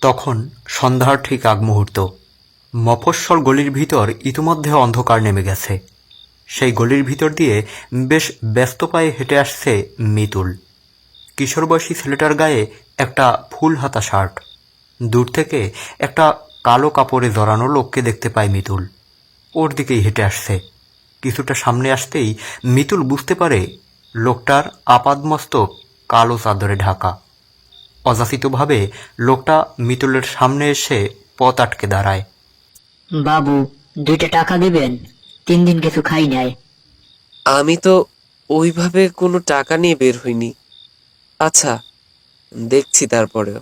তখন সন্ধ্যার ঠিক আগ মুহূর্ত। মফস্বল গলির ভিতর ইতিমধ্যে অন্ধকার নেমে গেছে। সেই গলির ভিতর দিয়ে বেশ ব্যস্ত পায়ে হেঁটে আসছে মিতুল। কিশোর বয়সী ছেলেটার গায়ে একটা ফুল হাতা শার্ট। দূর থেকে একটা কালো কাপড়ে জড়ানো লোককে দেখতে পায় মিতুল। ওর দিকেই হেঁটে আসছে। কিছুটা সামনে আসতেই মিতুল বুঝতে পারে লোকটার আপাদমস্তক কালো চাদরে ঢাকা। অযাচিতভাবে লোকটা মিতুলের সামনে এসে পথ আটকে দাঁড়ায়। বাবু, 2টা টাকা দিবেন? 3 দিন কিছু খাই নাই। আমি তো ওইভাবে কোনো টাকা নিয়ে বের হইনি। আচ্ছা, দেখছি তারপরেও।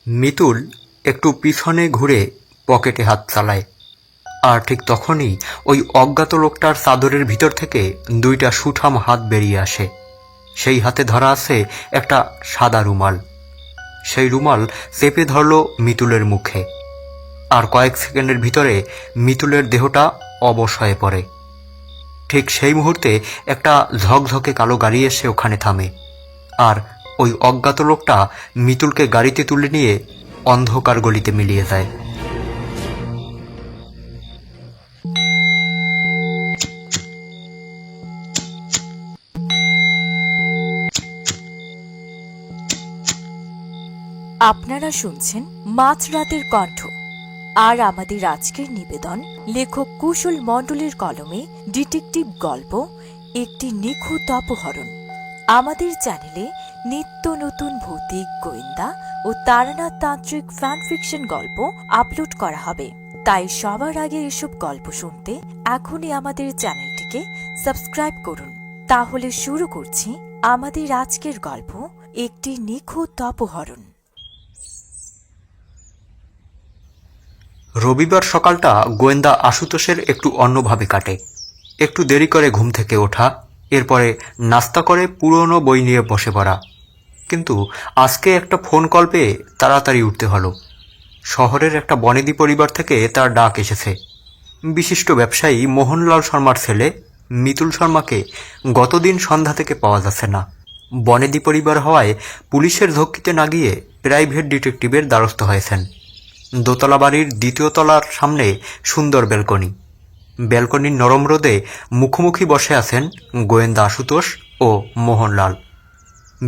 মিতুল একটু পিছনে ঘুরে পকেটে হাত চালায়। আর ঠিক তখনই ওই অজ্ঞাত লোকটার চাদরের ভিতর থেকে 2টা সুঠাম হাত বেরিয়ে আসে। সেই হাতে ধরা আছে একটা সাদা রুমাল। সেই রুমাল চেপে ধরল মিতুলের মুখে। আর কয়েক সেকেন্ডের ভিতরে মিতুলের দেহটা অবশ হয়ে পড়ে। ঠিক সেই মুহূর্তে একটা ঝকঝকে কালো গাড়ি এসে ওখানে থামে। আর ওই অজ্ঞাত লোকটা মিতুলকে গাড়িতে তুলে নিয়ে অন্ধকার গলিতে মিলিয়ে যায়। আপনারা শুনছেন মাঝরাতের কণ্ঠ। আর আমাদের আজকের নিবেদন লেখক কুশল মণ্ডলের কলমে ডিটেকটিভ গল্প একটি নিখুঁত অপহরণ। আমাদের চ্যানেলে নিত্য নতুন ভৌতিক, গোয়েন্দা ও তাড়না তান্ত্রিক ফ্যান ফিকশন গল্প আপলোড করা হবে। তাই সবার আগে এসব গল্প শুনতে এখনই আমাদের চ্যানেলটিকে সাবস্ক্রাইব করুন। তাহলে শুরু করছি আমাদের আজকের গল্প, একটি নিখুঁত অপহরণ। রবিবার সকালটা গোয়েন্দা আশুতোষের একটু অন্যভাবে কাটে। একটু দেরি করে ঘুম থেকে ওঠা, এরপরে নাস্তা করে পুরনো বই নিয়ে বসে পড়া। কিন্তু আজকে একটা ফোন কল পেয়ে তাড়াতাড়ি উঠতে হলো। শহরের একটা বনেদি পরিবার থেকে তার ডাক এসেছে। বিশিষ্ট ব্যবসায়ী মোহনলাল শর্মার ছেলে মিতুল শর্মাকে গতদিন সন্ধ্যা থেকে পাওয়া যাচ্ছে না। বনেদি পরিবার হওয়ায় পুলিশের ঝক্কিতে না গিয়ে প্রাইভেট ডিটেকটিভের দ্বারস্থ হয়েছেন। দোতলা বাড়ির 2য় তলার সামনে সুন্দর ব্যালকনি। ব্যালকনির নরম রোদে মুখোমুখি বসে আছেন গোয়েন্দা আশুতোষ ও মোহনলাল।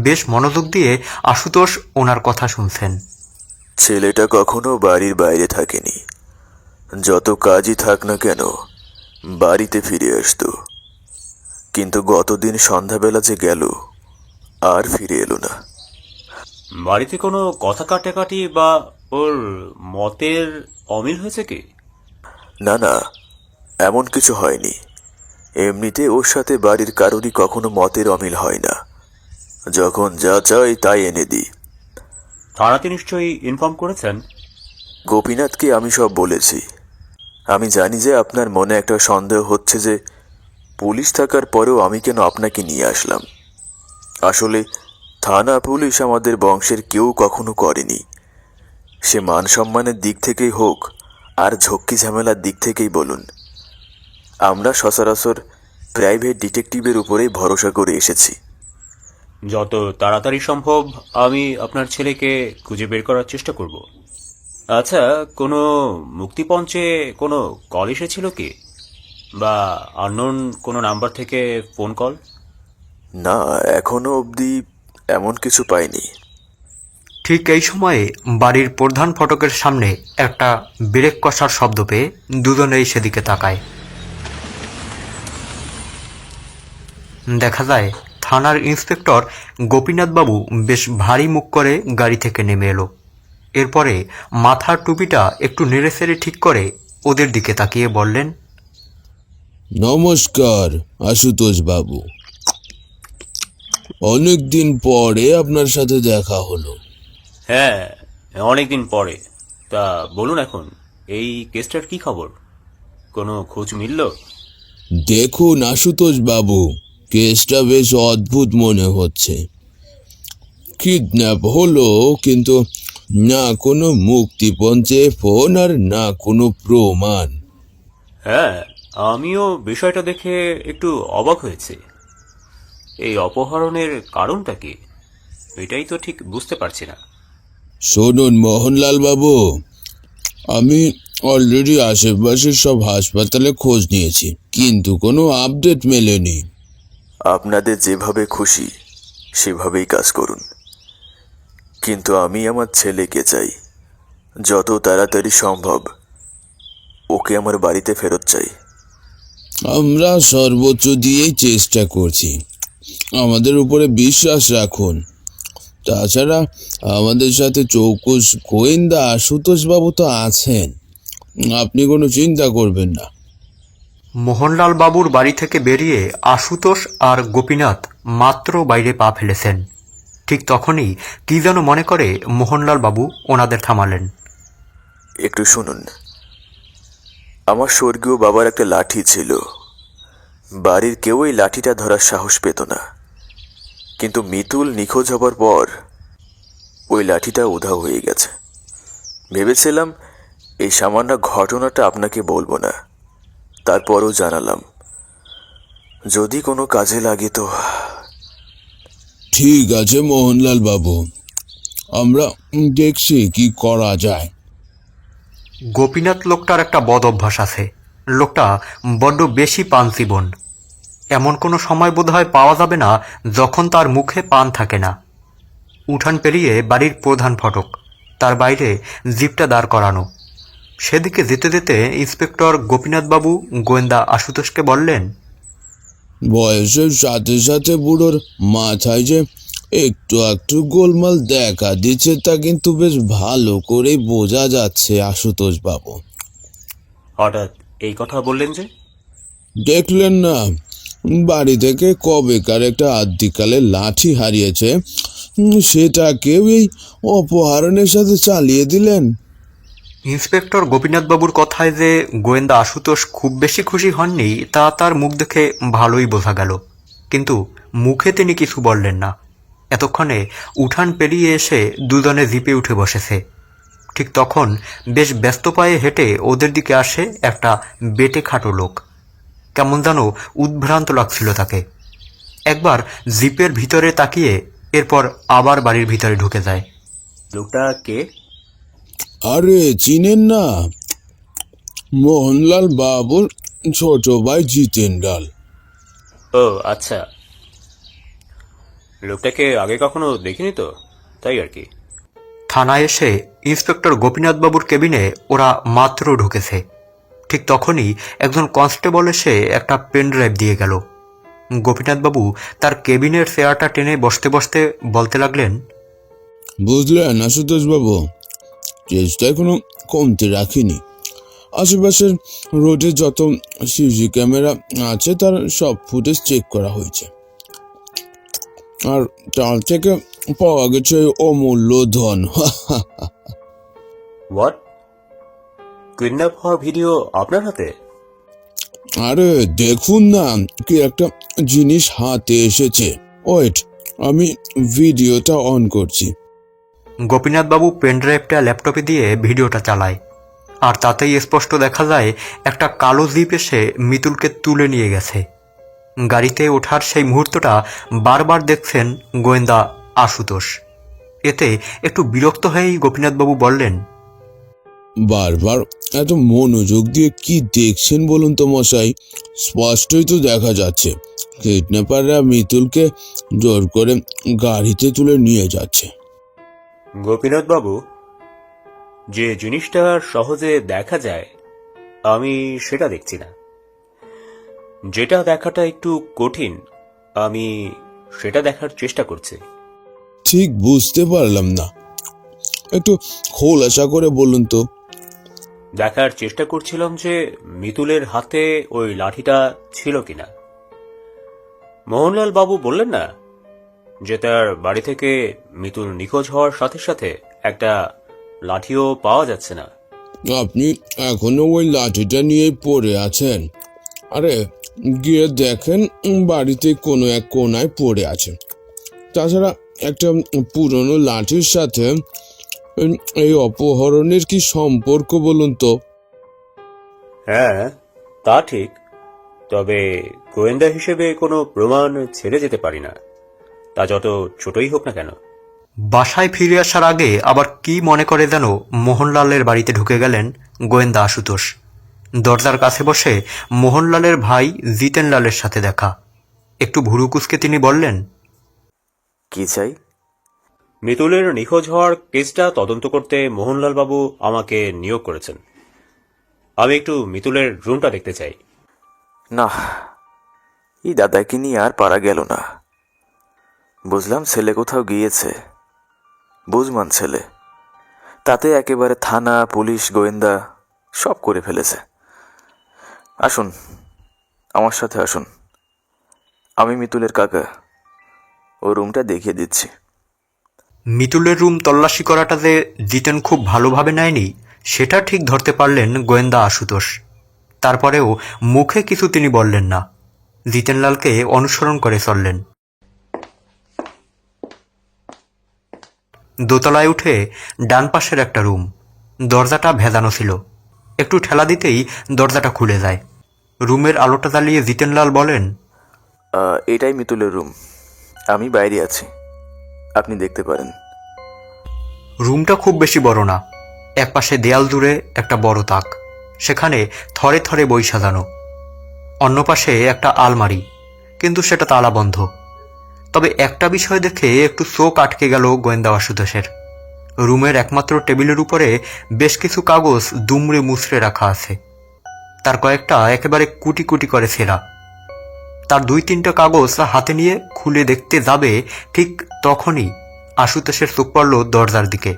বেশ মনোযোগ দিয়ে আশুতোষ ওনার কথা শুনছেন। ছেলেটা কখনো বাড়ির বাইরে থাকেনি। যত কাজই থাক না কেন বাড়িতে ফিরে আসতো। কিন্তু গতদিন সন্ধ্যাবেলা যে গেল, আর ফিরে এলো না। বাড়িতে কোনো কথা কাটাকাটি বা ওর মতের অমিল হয়েছে কি? না না, এমন কিছু হয়নি। এমনিতে ওর সাথে বাড়ির কারোরই কখনো মতের অমিল হয় না। যখন যা চাই তাই এনে দিই। থানাতে নিশ্চয়ই ইনফর্ম করেছেন? গোপীনাথকে আমি সব বলেছি। আমি জানি যে আপনার মনে একটা সন্দেহ হচ্ছে যে পুলিশ থাকার পরেও আমি কেন আপনাকে নিয়ে আসলাম। আসলে থানা পুলিশ আমাদের বংশের কেউ কখনো করেনি। সে মান সম্মানের দিক থেকেই হোক আর ঝক্কি ঝামেলার দিক থেকেই বলুন, আমরা সচরাচর প্রাইভেট ডিটেকটিভের উপরেই ভরসা করে এসেছি। যত তাড়াতাড়ি সম্ভব আমি আপনার ছেলেকে খুঁজে বের করার চেষ্টা করব। আচ্ছা, কোনো মুক্তিপঞ্চে কোনো কল এসেছিল কি, বা আননোন কোনো নাম্বার থেকে ফোন কল? না, এখনো অবধি এমন কিছু পাইনি। ঠিক এই সময়ে বাড়ির প্রধান ফটকের সামনে একটা ব্রেক কষার শব্দ পেয়ে দুজনেই সেদিকে তাকায়। দেখা যায় থানার ইন্সপেক্টর গোপীনাথবাবু বেশ ভারী মুখ করে গাড়ি থেকে নেমে এলো। এরপরে মাথার টুপিটা একটু নেড়েচেড়ে ঠিক করে ওদের দিকে তাকিয়ে বললেন, নমস্কার আশুতোষ বাবু, অনেকদিন পরে আপনার সাথে দেখা হলো। হ্যাঁ, অনেকদিন পরে। তা বলুন, এখন এই কেসটার কি খবর? কোনো খোঁজ মিলল? দেখুন আশুতোষ বাবু, কেসটা বেশ অদ্ভুত মনে হচ্ছে। কিডন্যাপ হলো, কিন্তু না কোনো মুক্তিপঞ্চে ফোন আর না কোনো প্রমাণ। হ্যাঁ, আমিও বিষয়টা দেখে একটু অবাক হয়েছি। এই অপহরণের কারণটা কি, এটাই তো ঠিক বুঝতে পারছি না। শুনুন মোহনলাল বাবু, আমি অলরেডি আশেপাশের সব হাসপাতালে খোঁজ নিয়েছি, কিন্তু কোনো আপডেট মেলেনি। আপনাদের যেভাবে খুশি সেভাবেই কাজ করুন, কিন্তু আমি আমার ছেলেকে চাই। যত তাড়াতাড়ি সম্ভব ওকে আমার বাড়িতে ফেরত চাই। আমরা সর্বোচ্চ দিয়েই চেষ্টা করছি, আমাদের উপরে বিশ্বাস রাখুন। তাছাড়া আমাদের সাথে চৌকস গোয়েন্দা আশুতোষ বাবু তো আছেন, আপনি কোনো চিন্তা করবেন না। মোহনলাল বাবুর বাড়ি থেকে বেরিয়ে আশুতোষ আর গোপীনাথ মাত্র বাইরে পা ফেলেছেন। ঠিক তখনই কি যেন মনে করে মোহনলাল বাবু ওনাদের থামালেন। একটু শুনুন, আমার স্বর্গীয় বাবার একটা লাঠি ছিল। বাড়ির কেউ এই লাঠিটা ধরার সাহস পেত না, কিন্তু মিতুল নিখোঁজ হবার পর ওই লাঠিটা উধাও হয়ে গেছে। ভেবেছিলাম এই সামান্য ঘটনাটা আপনাকে বলবো না, তারপরও জানালাম, যদি কোনো কাজে লাগে তো। ঠিক আছে মোহনলাল বাবু, আমরা দেখছি কি করা যায়। গোপীনাথ লোকটার একটা বদ অভ্যাস আছে। লোকটা বড্ড বেশি পান চিবন। এমন কোনো সময় বোধহয় পাওয়া যাবে না যখন তার মুখে পান থাকে না। উঠান পেরিয়ে বাড়ির প্রধান ফটক, তার বাইরে জিপটা দাঁড় করানো। সেদিকে যেতে যেতে ইন্সপেক্টর গোপীনাথবাবু গোয়েন্দা আশুতোষকে বললেন, বয়সের সাথে সাথে বুড়োর মাথায় যে একটু একটু গোলমাল দেখা দিচ্ছে তা কিন্তু বেশ ভালো করে বোঝা যাচ্ছে আশুতোষ বাবু। হঠাৎ এই কথা বললেন যে? দেখলেন না, বাড়ি থেকে কবেকার একটা আদ্যিকালের লাঠি হারিয়েছে, সেটাকেও এই অপহরণের সাথে চালিয়ে দিলেন। ইন্সপেক্টর গোপীনাথবাবুর কথায় যে গোয়েন্দা আশুতোষ খুব বেশি খুশি হননি তা তার মুখ দেখে ভালোই বোঝা গেল, কিন্তু মুখে তিনি কিছু বললেন না। এতক্ষণে উঠান পেরিয়ে এসে দুজনে জিপে উঠে বসেছে। ঠিক তখন বেশ ব্যস্ত পায়ে হেঁটে ওদের দিকে আসে একটা বেটে খাটো লোক। কেমন যেন উদ্ভ্রান্ত লাগছিল তাকে। একবার জিপের ভিতরে তাকিয়ে এরপর আবার বাড়ির ভিতরে ঢুকে যায়। লোকটা কে? আরে চিনেন না, মোহনলাল বাবুর ছোট ভাই জিতেন্দ্রাল। ও আচ্ছা, লোকটাকে আগে কখনো দেখিনি তো, তাই আর কি। থানায় এসে ইন্সপেক্টর গোপীনাথবাবুর কেবিনে ওরা মাত্র ঢুকেছে। ঠিক তখনই একজন কনস্টেবল এসে একটা পেন ড্রাইভ দিয়ে গেল। গোপীনাথবাবু তার কেবিনের চেয়ারটা টেনে বসতে বসতে বলতে লাগলেন, বুঝলেন আশুতোষ বাবু, চেষ্টায় কোনো কমতি রাখিনি। আশেপাশের রোডে যত সিসি ক্যামেরা আছে তার সব ফুটেজ চেক করা হয়েছে, আর তার থেকে পাওয়া গেছে অমূল্য ধন। হোয়াট? কিডন্যাপ হওয়ার ভিডিও আপনার হাতে? আরে দেখুন না, কি একটা জিনিস হাতে এসেছে। ওয়েট, আমি ভিডিওটা অন করছি। গোপীনাথবাবু পেন ড্রাইভটা ল্যাপটপে দিয়ে ভিডিওটা চালায়, আর তাতেই স্পষ্ট দেখা যায় একটা কালো জিপ এসে মিতুলকে তুলে নিয়ে গেছে। গাড়িতে ওঠার সেই মুহূর্তটা বারবার দেখছেন গোয়েন্দা আশুতোষ। এতে একটু বিরক্ত হয়েই গোপীনাথবাবু বললেন, বারবার এত মনোযোগ দিয়ে কি দেখছেন বলুন তো মশাই? স্পষ্টই তো দেখা যাচ্ছে কিডন্যাপাররা মিতুলকে জোর করে গাড়িতে তুলে নিয়ে যাচ্ছে। গোপীনাথ বাবু, যে জিনিসটা সহজে দেখা যায় আমি সেটা দেখছি না, যেটা দেখাটা একটু কঠিন আমি সেটা দেখার চেষ্টা করছি। ঠিক বুঝতে পারলাম না, একটু খোলাসা করে বলুন তো। দেখার চেষ্টা করছিলাম যে মিতুলের হাতে ওই লাঠিটা ছিল কিনা। মোহনলাল বাবু বললেন না যে তার বাড়ি থেকে মিতুল নিখোঁজ হওয়ার সাথে সাথে একটা লাঠিও পাওয়া যাচ্ছে না। আপনি এখনো ওই লাঠিটা নিয়ে পড়ে আছেন? আরে গিয়ে দেখেন, বাড়িতে কোনো এক কোনায় পড়ে আছে। তাছাড়া একটা পুরনো লাঠির সাথে এই অপহরণের কি সম্পর্ক বলুন তো? হ্যাঁ তা ঠিক, তবে গোয়েন্দা হিসেবে কোনো প্রমাণ ছেড়ে যেতে পারি না, তা যত ছোটই হোক না কেন। বাসায় ফিরে আসার আগে আবার কি মনে করে যেন মোহনলালের বাড়িতে ঢুকে গেলেন গোয়েন্দা আশুতোষ। দরজার কাছে বসে মোহনলালের ভাই জিতেনলালের সাথে দেখা। একটু ভুরু কুঁচকে তিনি বললেন, কি চাই? মিতুলের নিখোঁজ হওয়ার কেসটা তদন্ত করতে মোহনলাল বাবু আমাকে নিয়োগ করেছেন। আমি একটু মিতুলের রুমটা দেখতে চাই। না, এই দাদাকে নিয়ে আর পারা গেল না। বুঝলাম ছেলে কোথাও গিয়েছে, বুঝমান ছেলে, তাতে একেবারে থানা, পুলিশ, গোয়েন্দা সব করে ফেলেছে। আসুন, আমার সাথে আসুন, আমি মিতুলের কাকা, ও রুমটা দেখিয়ে দিচ্ছি। মিতুলের রুম তল্লাশি করাটা যে জিতেন খুব ভালোভাবে নেয়নি সেটা ঠিক ধরতে পারলেন গোয়েন্দা আশুতোষ। তারপরেও মুখে কিছু তিনি বললেন না, জিতেনলালকে অনুসরণ করে চললেন। দোতলায় উঠে ডান পাশের একটা রুম, দরজাটা ভেজানো ছিল। একটু ঠেলা দিতেই দরজাটা খুলে যায়। রুমের আলোটা জ্বালিয়ে জিতেনলাল বলেন, এটাই মিতুলের রুম, আমি বাইরে আছি, আপনি দেখতে পারেন। রুমটা খুব বেশি বড় না। একপাশে দেয়াল জুড়ে একটা বড় তাক, সেখানে থরে থরে বই সাজানো। অন্য পাশে একটা আলমারি, কিন্তু সেটা তালা বন্ধ। তবে একটা বিষয় দেখে একটু চোখ আটকে গেল গোয়েন্দা আশুতোষের। রুমের একমাত্র টেবিলের উপরে বেশ কিছু কাগজ দুমড়ে মুচড়ে রাখা আছে। তার কয়েকটা একেবারে কুটি কুটি করে ছেঁড়া। তার 2-3টা কাগজ হাতে নিয়ে খুলে দেখতে যাবে, ঠিক তখনই আশুতোষের চোখ পড়ল দরজার দিকে।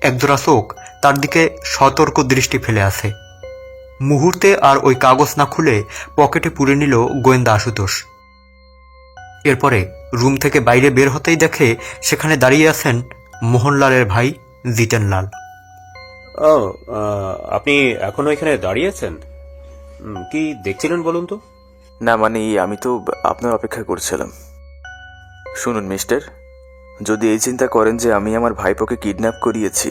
একজোড়া চোখ তার দিকে সতর্ক দৃষ্টি ফেলে আছে। মুহূর্তে আর ওই কাগজ না খুলে পকেটে পুরে নিল গোয়েন্দা আশুতোষ। এরপরে রুম থেকে বাইরে বের হতেই দেখে সেখানে দাঁড়িয়ে আছেন মোহনলালের ভাই জিতেনলাল। ও, আপনি এখনো এখানে দাঁড়িয়েছেন? কি দেখছিলেন বলুন তো? না মানে আমি তো আপনার অপেক্ষা করছিলাম। শুনুন মিস্টার, যদি এই চিন্তা করেন যে আমি আমার ভাইপোকে কিডন্যাপ করিয়েছি,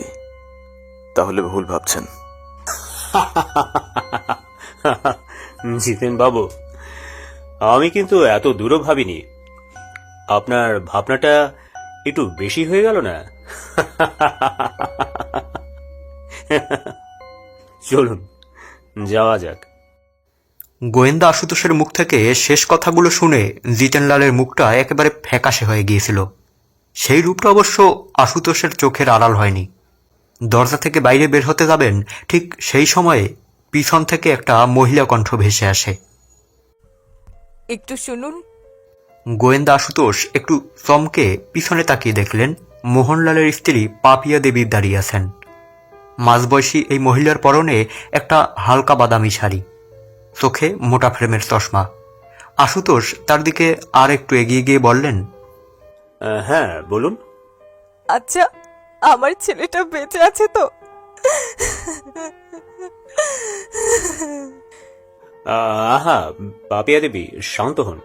তাহলে ভুল ভাবছেন। জিতেন বাবু, আমি কিন্তু এত দূরও ভাবিনি। আপনার ভাবনাটা একটু বেশি হয়ে গেল না? চলুন যাওয়া যাক। গোয়েন্দা আশুতোষের মুখ থেকে শেষ কথাগুলো শুনে জিতেনলালের মুখটা একেবারে ফ্যাকাশে হয়ে গিয়েছিল। সেই রূপটা অবশ্য আশুতোষের চোখের আড়াল হয়নি। দরজা থেকে বাইরে বের হতে যাবেন, ঠিক সেই সময়ে পিছন থেকে একটা মহিলা কণ্ঠ ভেসে আসে। একটু শুনুন। গোয়েন্দা আশুতোষ একটু চমকে পিছনে তাকিয়ে দেখলেন মোহনলালের স্ত্রী পাপিয়া দেবী দাঁড়িয়ে আছেন। মাঝবয়সী এই মহিলার পরনে একটা হালকা বাদামি শাড়ি, চোখে মোটা ফ্রেমের চশমা। আশুতোষ তার দিকে আর একটু এগিয়ে গিয়ে বললেন, হ্যাঁ বলুন। আচ্ছা, আমার ছেলেটা বেঁচে আছে তো? আহা পাপিয়া দেবী, শান্ত হন,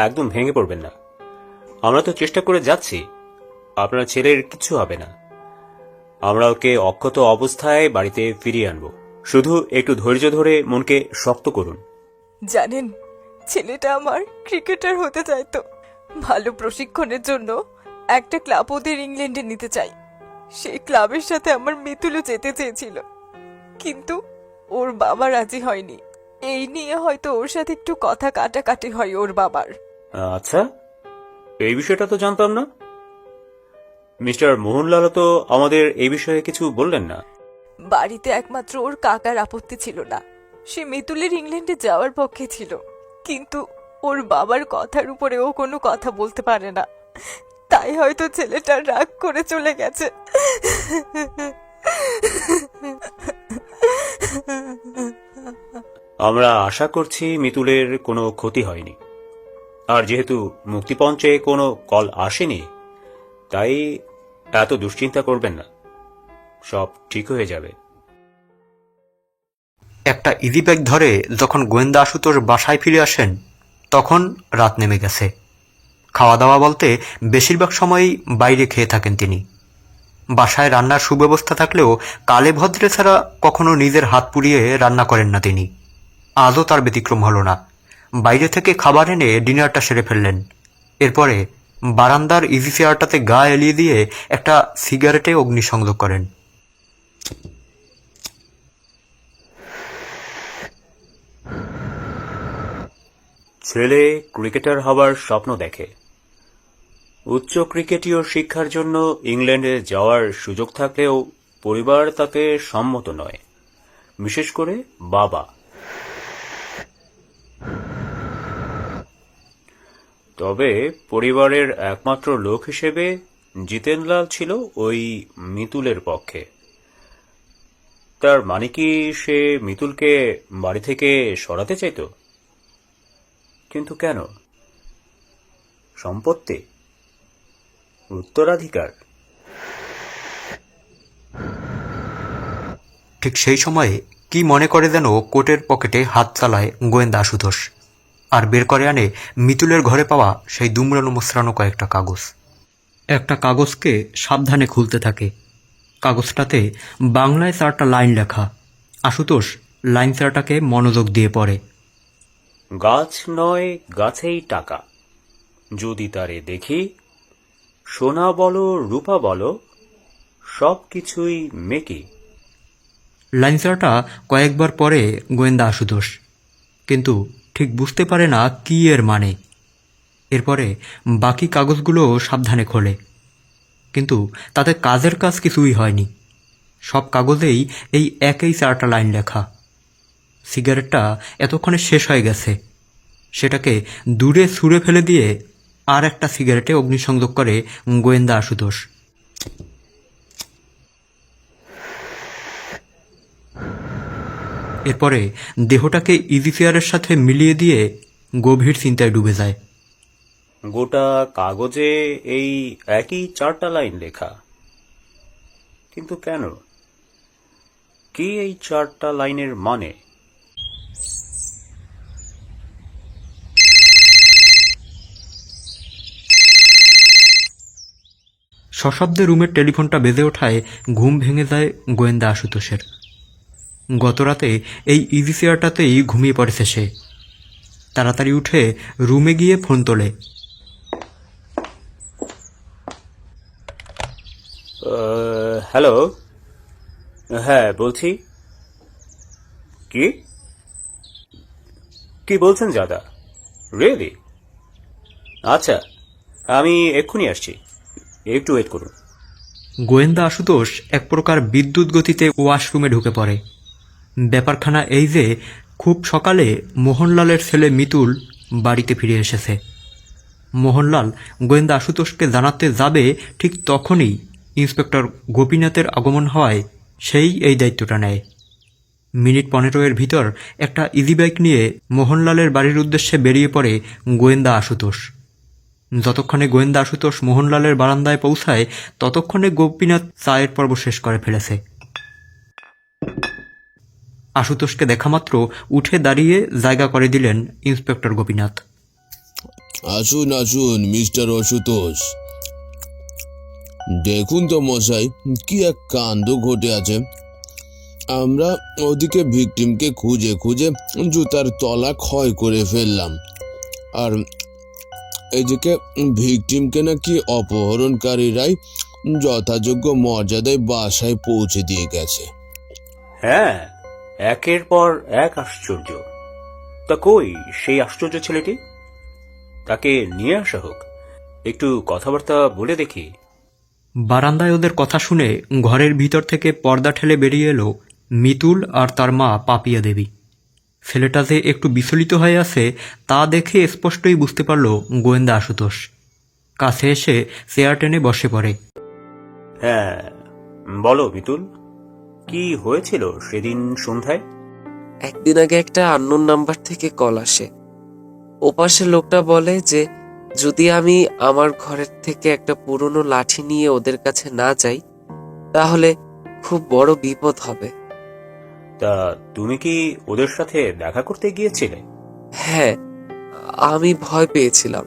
একদম ভেঙে পড়বেন না। আমরা তো চেষ্টা করে যাচ্ছি, আপনার ছেলের কিছু হবে না। আমরা ওকে অক্ষত অবস্থায় বাড়িতে ফিরিয়ে আনবো। শুধু একটু ধৈর্য ধরে মনকে শক্ত করুন। জানেন, ছেলেটা আমার ক্রিকেটার হতে চাইতো। ভালো প্রশিক্ষণের জন্য একটা ক্লাব ওদের ইংল্যান্ডে নিতে চাই। সেই ক্লাবের সাথে আমার মিতুলও যেতে চেয়েছিল, কিন্তু ওর বাবা রাজি হয়নি। এই নিয়ে হয়তো ওর সাথে একটু কথা কাটাকাটি হয় ওর বাবার। আচ্ছা, এই বিষয়টা তো জানতাম না। মিস্টার মোহনলাল তো আমাদের এই বিষয়ে কিছু বললেন না। বাড়িতে একমাত্র ওর কাকার আপত্তি ছিল না। সে মিতুলের ইংল্যান্ডে যাওয়ার পক্ষে ছিল, কিন্তু ওর বাবার কথার উপরে ও কোনো কথা বলতে পারে না। তাই হয়তো ছেলেটা রাগ করে চলে গেছে। আমরা আশা করছি মিতুলের কোনো ক্ষতি হয়নি। আর যেহেতু মুক্তিপঞ্চে কোনো কল আসেনি, তাই এত দুশ্চিন্তা করবেন না, সব ঠিক হয়ে যাবে। একটা ইজি ব্যাগ ধরে যখন গোয়েন্দা আশুতোষ বাসায় ফিরে আসেন, তখন রাত নেমে গেছে। খাওয়া দাওয়া বলতে বেশিরভাগ সময়ই বাইরে খেয়ে থাকেন তিনি। বাসায় রান্নার সুব্যবস্থা থাকলেও কালে ভদ্রে ছাড়া কখনো নিজের হাত পুড়িয়ে রান্না করেন না তিনি। আজও তার ব্যতিক্রম হলো না। বাইরে থেকে খাবার এনে ডিনারটা সেরে ফেললেন। এরপরে বারান্দার ইজি চেয়ারটাতে গা এলিয়ে দিয়ে একটা সিগারেটে অগ্নিসংযোগ করেন। ছেলে ক্রিকেটার হওয়ার স্বপ্ন দেখে। উচ্চ ক্রিকেটীয় শিক্ষার জন্য ইংল্যান্ডে যাওয়ার সুযোগ থাকলেও পরিবার তাতে সম্মত নয়, বিশেষ করে বাবা। তবে পরিবারের একমাত্র লোক হিসেবে জিতেনলাল ছিল ওই মিতুলের পক্ষে। তার মানে কি সে মিতুলকে বাড়ি থেকে সরাতে চাইতো? কিন্তু কেন? সম্পত্তি, উত্তরাধিকার? ঠিক সেই সময়ে কি মনে করে যেন কোটের পকেটে হাত চালায় গোয়েন্দা আশুতোষ, আর বের করে আনে মিতুলের ঘরে পাওয়া সেই দুমড়ানো মুচড়ানো কয়েকটা কাগজ। একটা কাগজকে সাবধানে খুলতে থাকে। কাগজটাতে বাংলায় 4টা লাইন লেখা। আশুতোষ লাইন 4টাকে মনোযোগ দিয়ে পড়ে। গাছ নয় গাছেই টাকা, যদি তারে দেখি, সোনা বলো রূপা বলো, সব কিছুই মেকি। লাইন 4টা কয়েকবার পরে গোয়েন্দা আশুতোষ, কিন্তু ঠিক বুঝতে পারে না কি এর মানে। এরপরে বাকি কাগজগুলো সাবধানে খোলে, কিন্তু তাতে কাজের কাজ কিছুই হয়নি। সব কাগজেই এই একই 4টা লাইন লেখা। সিগারেটটা এতক্ষণে শেষ হয়ে গেছে। সেটাকে দূরে ছুঁড়ে ফেলে দিয়ে আর একটা সিগারেটে অগ্নিসংযোগ করে গোয়েন্দা আশুতোষ। এরপরে দেহটাকে ইজি চেয়ারের সাথে মিলিয়ে দিয়ে গভীর চিন্তায় ডুবে যায়। গোটা কাগজে এই একই 4টা লাইন লেখা, কিন্তু কেন? কি এই 4টা লাইনের মানে? সশব্দে রুমের টেলিফোনটা বেজে ওঠায় ঘুম ভেঙে যায় গোয়েন্দা আশুতোষের। গতরাতে এই ইজি চেয়ারটাতেই ঘুমিয়ে পড়েছে সে। তাড়াতাড়ি উঠে রুমে গিয়ে ফোন তোলে। হ্যালো, হ্যাঁ বলছি। কি কি বলছেন দাদা? রিয়েলি? আচ্ছা, আমি এক্ষুনি আসছি, একটু ওয়েট করুন। গোয়েন্দা আশুতোষ এক প্রকার বিদ্যুৎ গতিতে ওয়াশরুমে ঢুকে পড়ে। ব্যাপারখানা এই যে খুব সকালে মোহনলালের ছেলে মিতুল বাড়িতে ফিরে এসেছে। মোহনলাল গোয়েন্দা আশুতোষকে জানাতে যাবে ঠিক তখনই ইন্সপেক্টর গোপীনাথের আগমন হওয়ায় সেই এই দায়িত্বটা নেয়। মিনিট 15 ভিতর একটা ইজি বাইক নিয়ে মোহনলালের বাড়ির উদ্দেশ্যে বেরিয়ে পড়ে গোয়েন্দা আশুতোষ। যতক্ষণে গোয়েন্দা আশুতোষ মোহনলালের বারান্দায় পৌঁছায় ততক্ষণে গোপীনাথ চায়ের পর্ব শেষ করে ফেলেছে। আশুতোষকে দেখামাত্র উঠে দাঁড়িয়ে জায়গা করে দিলেন ইন্সপেক্টর গোপীনাথ। আসুন আসুন মিস্টার আশুতোষ, দেখুন তো মশাই, কি এক কাণ্ড ঘটে আছে। আমরা ওদিকে ভিকটিমকে খুঁজে খুঁজে জুতার তলা ক্ষয় করে ফেললাম, আর এদিকে ভিকটিমকে নাকি অপহরণকারীরাই যথাযোগ্য মর্যাদায় বাসায় পৌঁছে দিয়ে গেছে। হ্যাঁ, একের পর এক আশ্চর্য। তা কই সেই আশ্চর্য ছেলেটি? তাকে নিয়ে আসা হোক, একটু কথাবার্তা বলে দেখি। বারান্দায় ওদের কথা শুনে ঘরের ভিতর থেকে পর্দা ঠেলে বেরিয়ে এলো মিতুল আর তার মা পাপিয়া দেবী। ছেলেটা যে একটু বিচলিত হয়ে আছে তা দেখে স্পষ্টই বুঝতে পারল গোয়েন্দা আশুতোষ। কাছে এসে চেয়ার টেনে বসে পড়ে। হ্যাঁ বলো মিতুল, কি হয়েছিল সেদিন সন্ধ্যায়? একদিন আগে একটা আননোন নাম্বার থেকে কল আসে। ওপাশের লোকটা বলে যে যদি আমি আমার ঘরের থেকে একটা পুরনো লাঠি নিয়ে ওদের কাছে না যাই তাহলে খুব বড় বিপদ হবে। তা তুমি কি ওদের সাথে দেখা করতে গিয়েছিলে? হ্যাঁ, আমি ভয় পেয়েছিলাম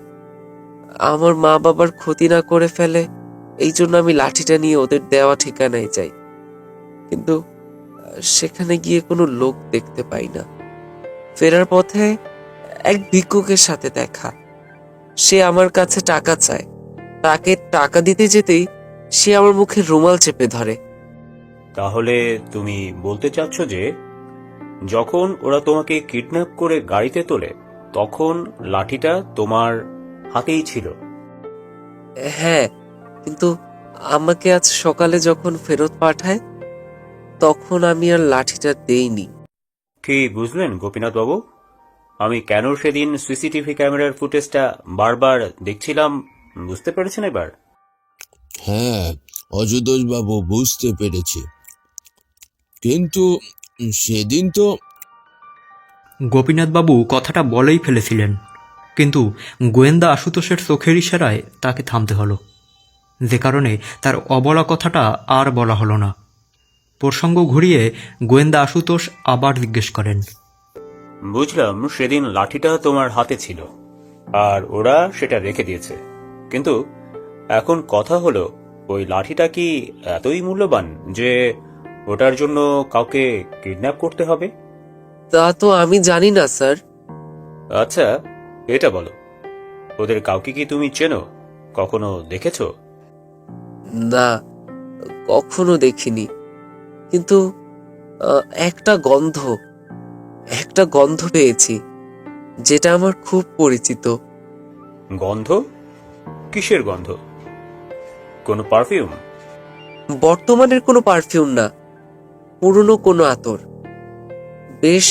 আমার মা বাবার ক্ষতি না করে ফেলে, এই জন্য আমি লাঠিটা নিয়ে ওদের দেওয়া ঠিকানায় যাই। কিন্তু সেখানে গিয়ে কোনো লোক দেখতে পাই না। ফেরার পথে এক ভিক্ষুকের সাথে দেখা। সে আমার কাছে টাকা চায়, তাকে টাকা দিতে যেতেই সে আমার মুখে রুমাল চেপে ধরে। তাহলে তুমি বলতে চাচ্ছ যে যখন ওরা তোমাকে কিডন্যাপ করে গাড়িতে তোলে তখন লাঠিটা তোমার হাতেই ছিল? হ্যাঁ, কিন্তু আমাকে আজ সকালে যখন ফেরত পাঠায় তখন আমি আর লাঠিটা দেইনি। কি বুঝলেন গোপীনাথ বাবু? আমি কেন সেদিন সিসিটিভি ক্যামেরার ফুটেজটা বারবার দেখছিলাম বুঝতে পেরেছেন এবার? হ্যাঁ অযোধ্যা বাবু, বুঝতে পেরেছি, কিন্তু সেদিন তো গোপীনাথবাবু কথাটা বলেই ফেলেছিলেন, কিন্তু গোয়েন্দা আশুতোষের চোখের ইশারায় তাকে থামতে হলো, যে কারণে তার অবলা কথাটা আর বলা হলো না। প্রসঙ্গ ঘুরিয়ে গোয়েন্দা আশুতোষ আবার জিজ্ঞেস করেন, বুঝলাম সেদিন লাঠিটা তোমার হাতে ছিল আর ওরা সেটা রেখে দিয়েছে, কিন্তু এখন কথা হলো ওই লাঠিটা কি এতই মূল্যবান যে ওটার জন্য কাউকে কিডন্যাপ করতে হবে? তা তো আমি জানি না স্যার। আচ্ছা এটা বলো, ওদের কাউকে কি তুমি চেনো, কখনো দেখেছো? না, কখনো দেখিনি, কিন্তু একটা গন্ধ পেয়েছি যেটা আমার খুব পরিচিত। গন্ধ? কিসের গন্ধ? কোনো পারফিউম? বর্তমানের কোনো পারফিউম না, পুরনো কোনো আতর। বেশ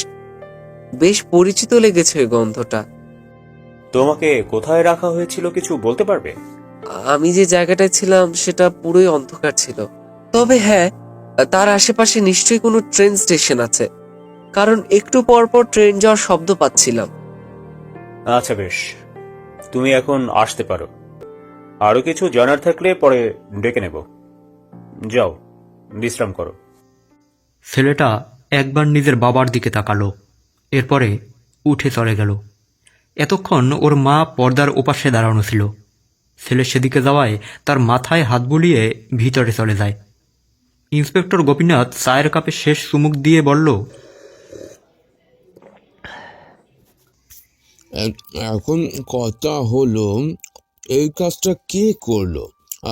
বেশ পরিচিত লেগেছে ওই গন্ধটা। তোমাকে কোথায় রাখা হয়েছিল কিছু বলতে পারবে? আমি যে জায়গাটায় ছিলাম সেটা পুরোই অন্ধকার ছিল, তবে হ্যাঁ, তার আশেপাশে নিশ্চয়ই কোনো ট্রেন স্টেশন আছে, কারণ একটু পর পর ট্রেন যাওয়ার শব্দ পাচ্ছিলাম। আচ্ছা বেশ, তুমি এখন আসতে পারো। আরো কিছু জানার থাকলে পরে ডেকে নেব। যাও বিশ্রাম করো। ছেলেটা একবার নিজের বাবার দিকে তাকালো, এরপরে উঠে চলে গেল। এতক্ষণ ওর মা পর্দার ওপাশে দাঁড়ানো ছিল। ছেলে সেদিকে যাওয়ায় তার মাথায় হাত বুলিয়ে ভিতরে চলে যায়। ইন্সপেক্টর গোপীনাথ চায়ের কাপে শেষ চুমুক দিয়ে বলল, এখন কথা হলো এই কাজটা কে করলো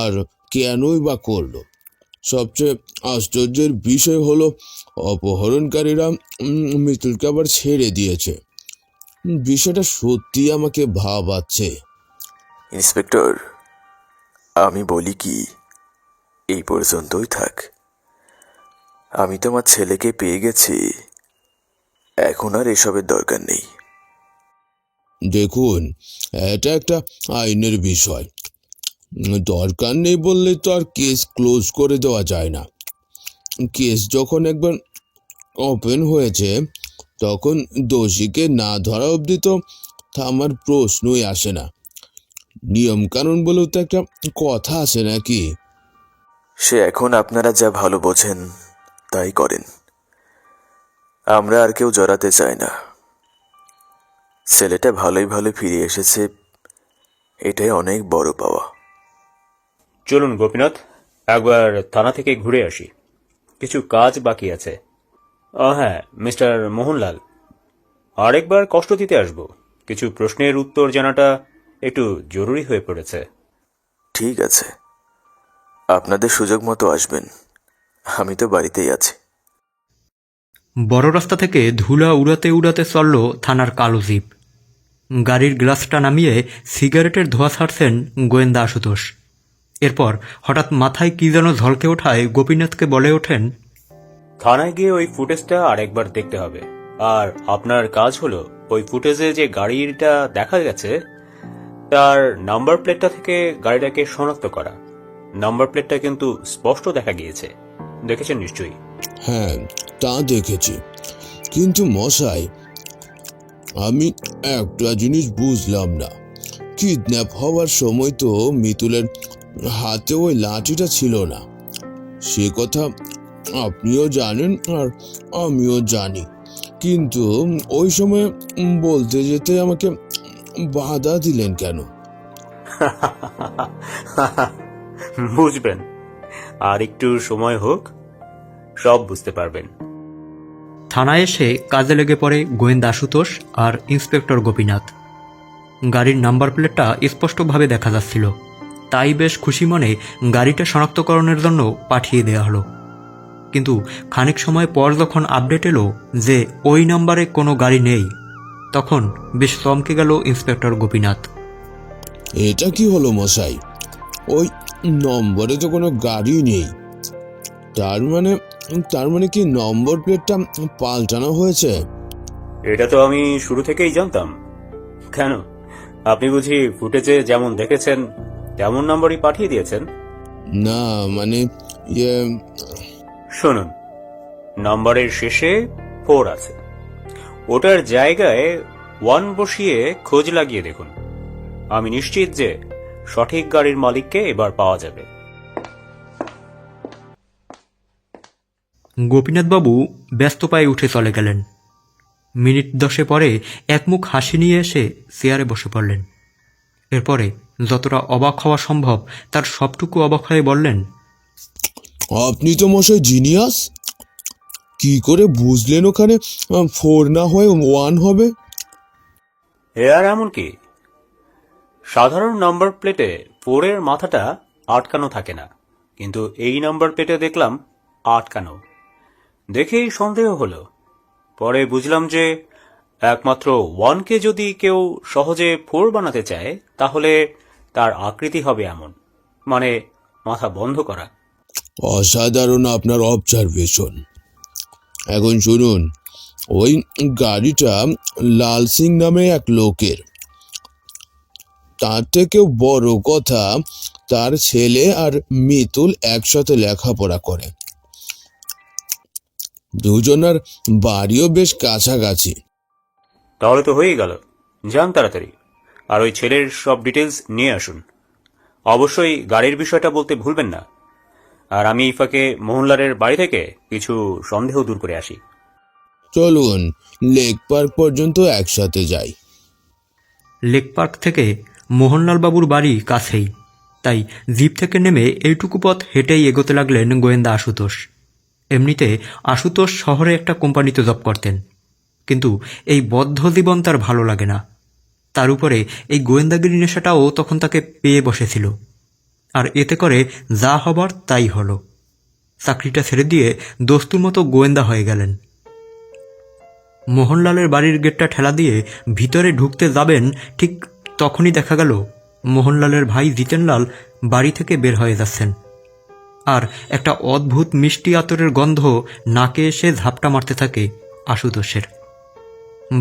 আর কেনই বা করলো? সবচেয়ে আশ্চর্যের বিষয় হলো অপহরণকারীরা মিতুলকে আবার ছেড়ে দিয়েছে। বিষয়টা সত্যি আমাকে ভাবাচ্ছে। ইন্সপেক্টর, আমি বলি কি, এই পর্যন্তই থাক। আমি তো আমার ছেলেকে পেয়ে গেছি, এখন আর এসবের দরকার নেই। দেখুন, এটা একটা আইনের বিষয়, দরকার নেই বললে তো আর কেস ক্লোজ করে দেওয়া যায় না। কেস যখন একবার ওপেন হয়েছে তখন দোষীকে না ধরা অবধি তো থামার প্রশ্নই আসে না। নিয়ম কানুন বলেও তো একটা কথা আছে নাকি? সে এখন আপনারা যা ভালো বোঝেন তাই করেন, আমরা আর কেউ জড়াতে চাই না। ছেলেটা ভালোই ভালো ফিরে এসেছে, এটাই অনেক বড় পাওয়া। চলুন গোপীনাথ, একবার থানা থেকে ঘুরে আসি, কিছু কাজ বাকি আছে। হ্যাঁ মিস্টার মোহনলাল, আরেকবার কষ্ট দিতে আসবো, কিছু প্রশ্নের উত্তর জানাটা একটু জরুরি হয়ে পড়েছে। ঠিক আছে, আপনাদের সুযোগ মতো আসবেন, আমি তো বাড়িতেই আছি। বড় রাস্তা থেকে ধুলা উড়াতে উড়াতে চলল থানার কালো জিপ। গাড়ির গ্লাসটা নামিয়ে সিগারেটের ধোঁয়া ছাড়ছেন গোয়েন্দা আশুতোষ। এরপর হঠাৎ মাথায় কি যেন ঝলকে ওঠায় গোপীনাথকে বলে ওঠেন, থানায় গিয়ে ওই ফুটেজটা আরেকবার দেখতে হবে, আর আপনার কাজ হলো ওই ফুটেজে যে গাড়িটা দেখা গেছে তার নাম্বার প্লেটটা থেকে গাড়িটাকে শনাক্ত করা। নাম্বার প্লেটটা কিন্তু স্পষ্ট দেখা গিয়েছে, দেখেছেন নিশ্চয়ই? হ্যাঁ, তা দেখেছি, কিন্তু মশাই আমি একটা জিনিস বুঝলাম না। কিডন্যাপ হওয়ার সময় তো মিতুলের হাতে ওই লাঠিটা ছিল না, সে কথা আপনিও জানেন আর আমিও জানি, কিন্তু ওই সময় বলতে যেতে আমাকে বাধা দিলেন কেন? বুঝবেন, আর একটু সময় হোক, সব বুঝতে পারবেন। থানায় এসে কাজে লেগে পড়ে গোয়েন্দা আশুতোষ আর ইন্সপেক্টর গোপীনাথ। গাড়ির নাম্বার প্লেটটা স্পষ্টভাবে দেখা যাচ্ছিল, তাই বেশ খুশি মনে গাড়িটা শনাক্তকরণের জন্য পাঠিয়ে দেওয়া হলো। কিন্তু খানিক সময় পর যখন আপডেট এলো যে ওই নম্বরে কোনো গাড়ি নেই, তখন বেশ চমকে গেল ইন্সপেক্টর গোপীনাথ। এটা কি হলো মশাই? ওই নম্বরে তো কোনো গাড়ি নেই। তার মানে কি নম্বর প্লেটটা পাল্টানো হয়েছে? এটা তো আমি শুরু থেকেই জানতাম। কেন, আপনি বুঝি ফুটেজে যেমন দেখেছেন তেমন নাম্বারই পাঠিয়ে দিয়েছেন? না মানে ইয়ে শুনুন, নাম্বারের শেষে 4 আছে, ওটার জায়গায় 1 বসিয়ে খোঁজ লাগিয়ে দেখুন। আমি নিশ্চিত যে সঠিক গাড়ির মালিককে এবার পাওয়া যাবে। গোপীনাথবাবু ব্যস্ত পায়ে উঠে চলে গেলেন। মিনিট 10 পরে একমুখ হাসি নিয়ে এসে চেয়ারে বসে পড়লেন। এরপরে যতটা অবাক হওয়া সম্ভব তার সবটুকু অবাক হয়ে বললেন, আপনি তো মশাই জিনিয়াস। কি করে বুঝলেন ওখানে 4 না হয়ে 1 হবে? এ আর এমন কি, সাধারণ নাম্বার প্লেটে 4 এর মাথাটা আটকানো থাকে না, কিন্তু এই নাম্বার প্লেটে দেখলাম আটকানো। দেখেই সন্দেহ হলো। পরে বুঝলাম যে একমাত্র 1কে যদি কেউ সহজে 4 বানাতে চায় তাহলে তার আকৃতি হবে এমন, মানে মাথা বন্ধ করা। অসাধারণ আপনার অবজারভেশন। এখন শুনুন, ওই গাড়িটা লাল সিং নামে এক লোকের। তার থেকেও বড় কথা, তার ছেলে আর মিতুল একসাথে লেখাপড়া করে। দুজনের বাড়িও বেশ কাছাকাছি। তাহলে তো হয়েই গেল। যান তাড়াতাড়ি, আর ওই ছেলের সব ডিটেলস নিয়ে আসুন। অবশ্যই গাড়ির বিষয়টা বলতে ভুলবেন না। আর আমি এই ফাঁকে মোহনলালের বাড়ি থেকে কিছু সন্দেহ দূর করে আসি। চলুন লেক পার্ক পর্যন্ত একসাথে যাই। লেক পার্ক থেকে মোহনলালবাবুর বাড়ি কাছেই, তাই জিপ থেকে নেমে এইটুকু পথ হেঁটেই এগোতে লাগলেন গোয়েন্দা আশুতোষ। এমনিতে আশুতোষ শহরে একটা কোম্পানিতে জব করতেন, কিন্তু এই বদ্ধ জীবন তার ভালো লাগে না। তার উপরে এই গোয়েন্দাগিরি নেশাটাও তখন তাকে পেয়ে বসেছিল। আর এতে করে যা হবার তাই হলো। চাকরিটা ছেড়ে দিয়ে দস্তুর মতো গোয়েন্দা হয়ে গেলেন। মোহনলালের বাড়ির গেটটা ঠেলা দিয়ে ভিতরে ঢুকতে যাবেন, ঠিক তখনই দেখা গেল মোহনলালের ভাই জিতেনলাল বাড়ি থেকে বের হয়ে যাচ্ছেন। আর একটা অদ্ভুত মিষ্টি আতরের গন্ধ নাকে এসে ঝাপটা মারতে থাকে আশুতোষের।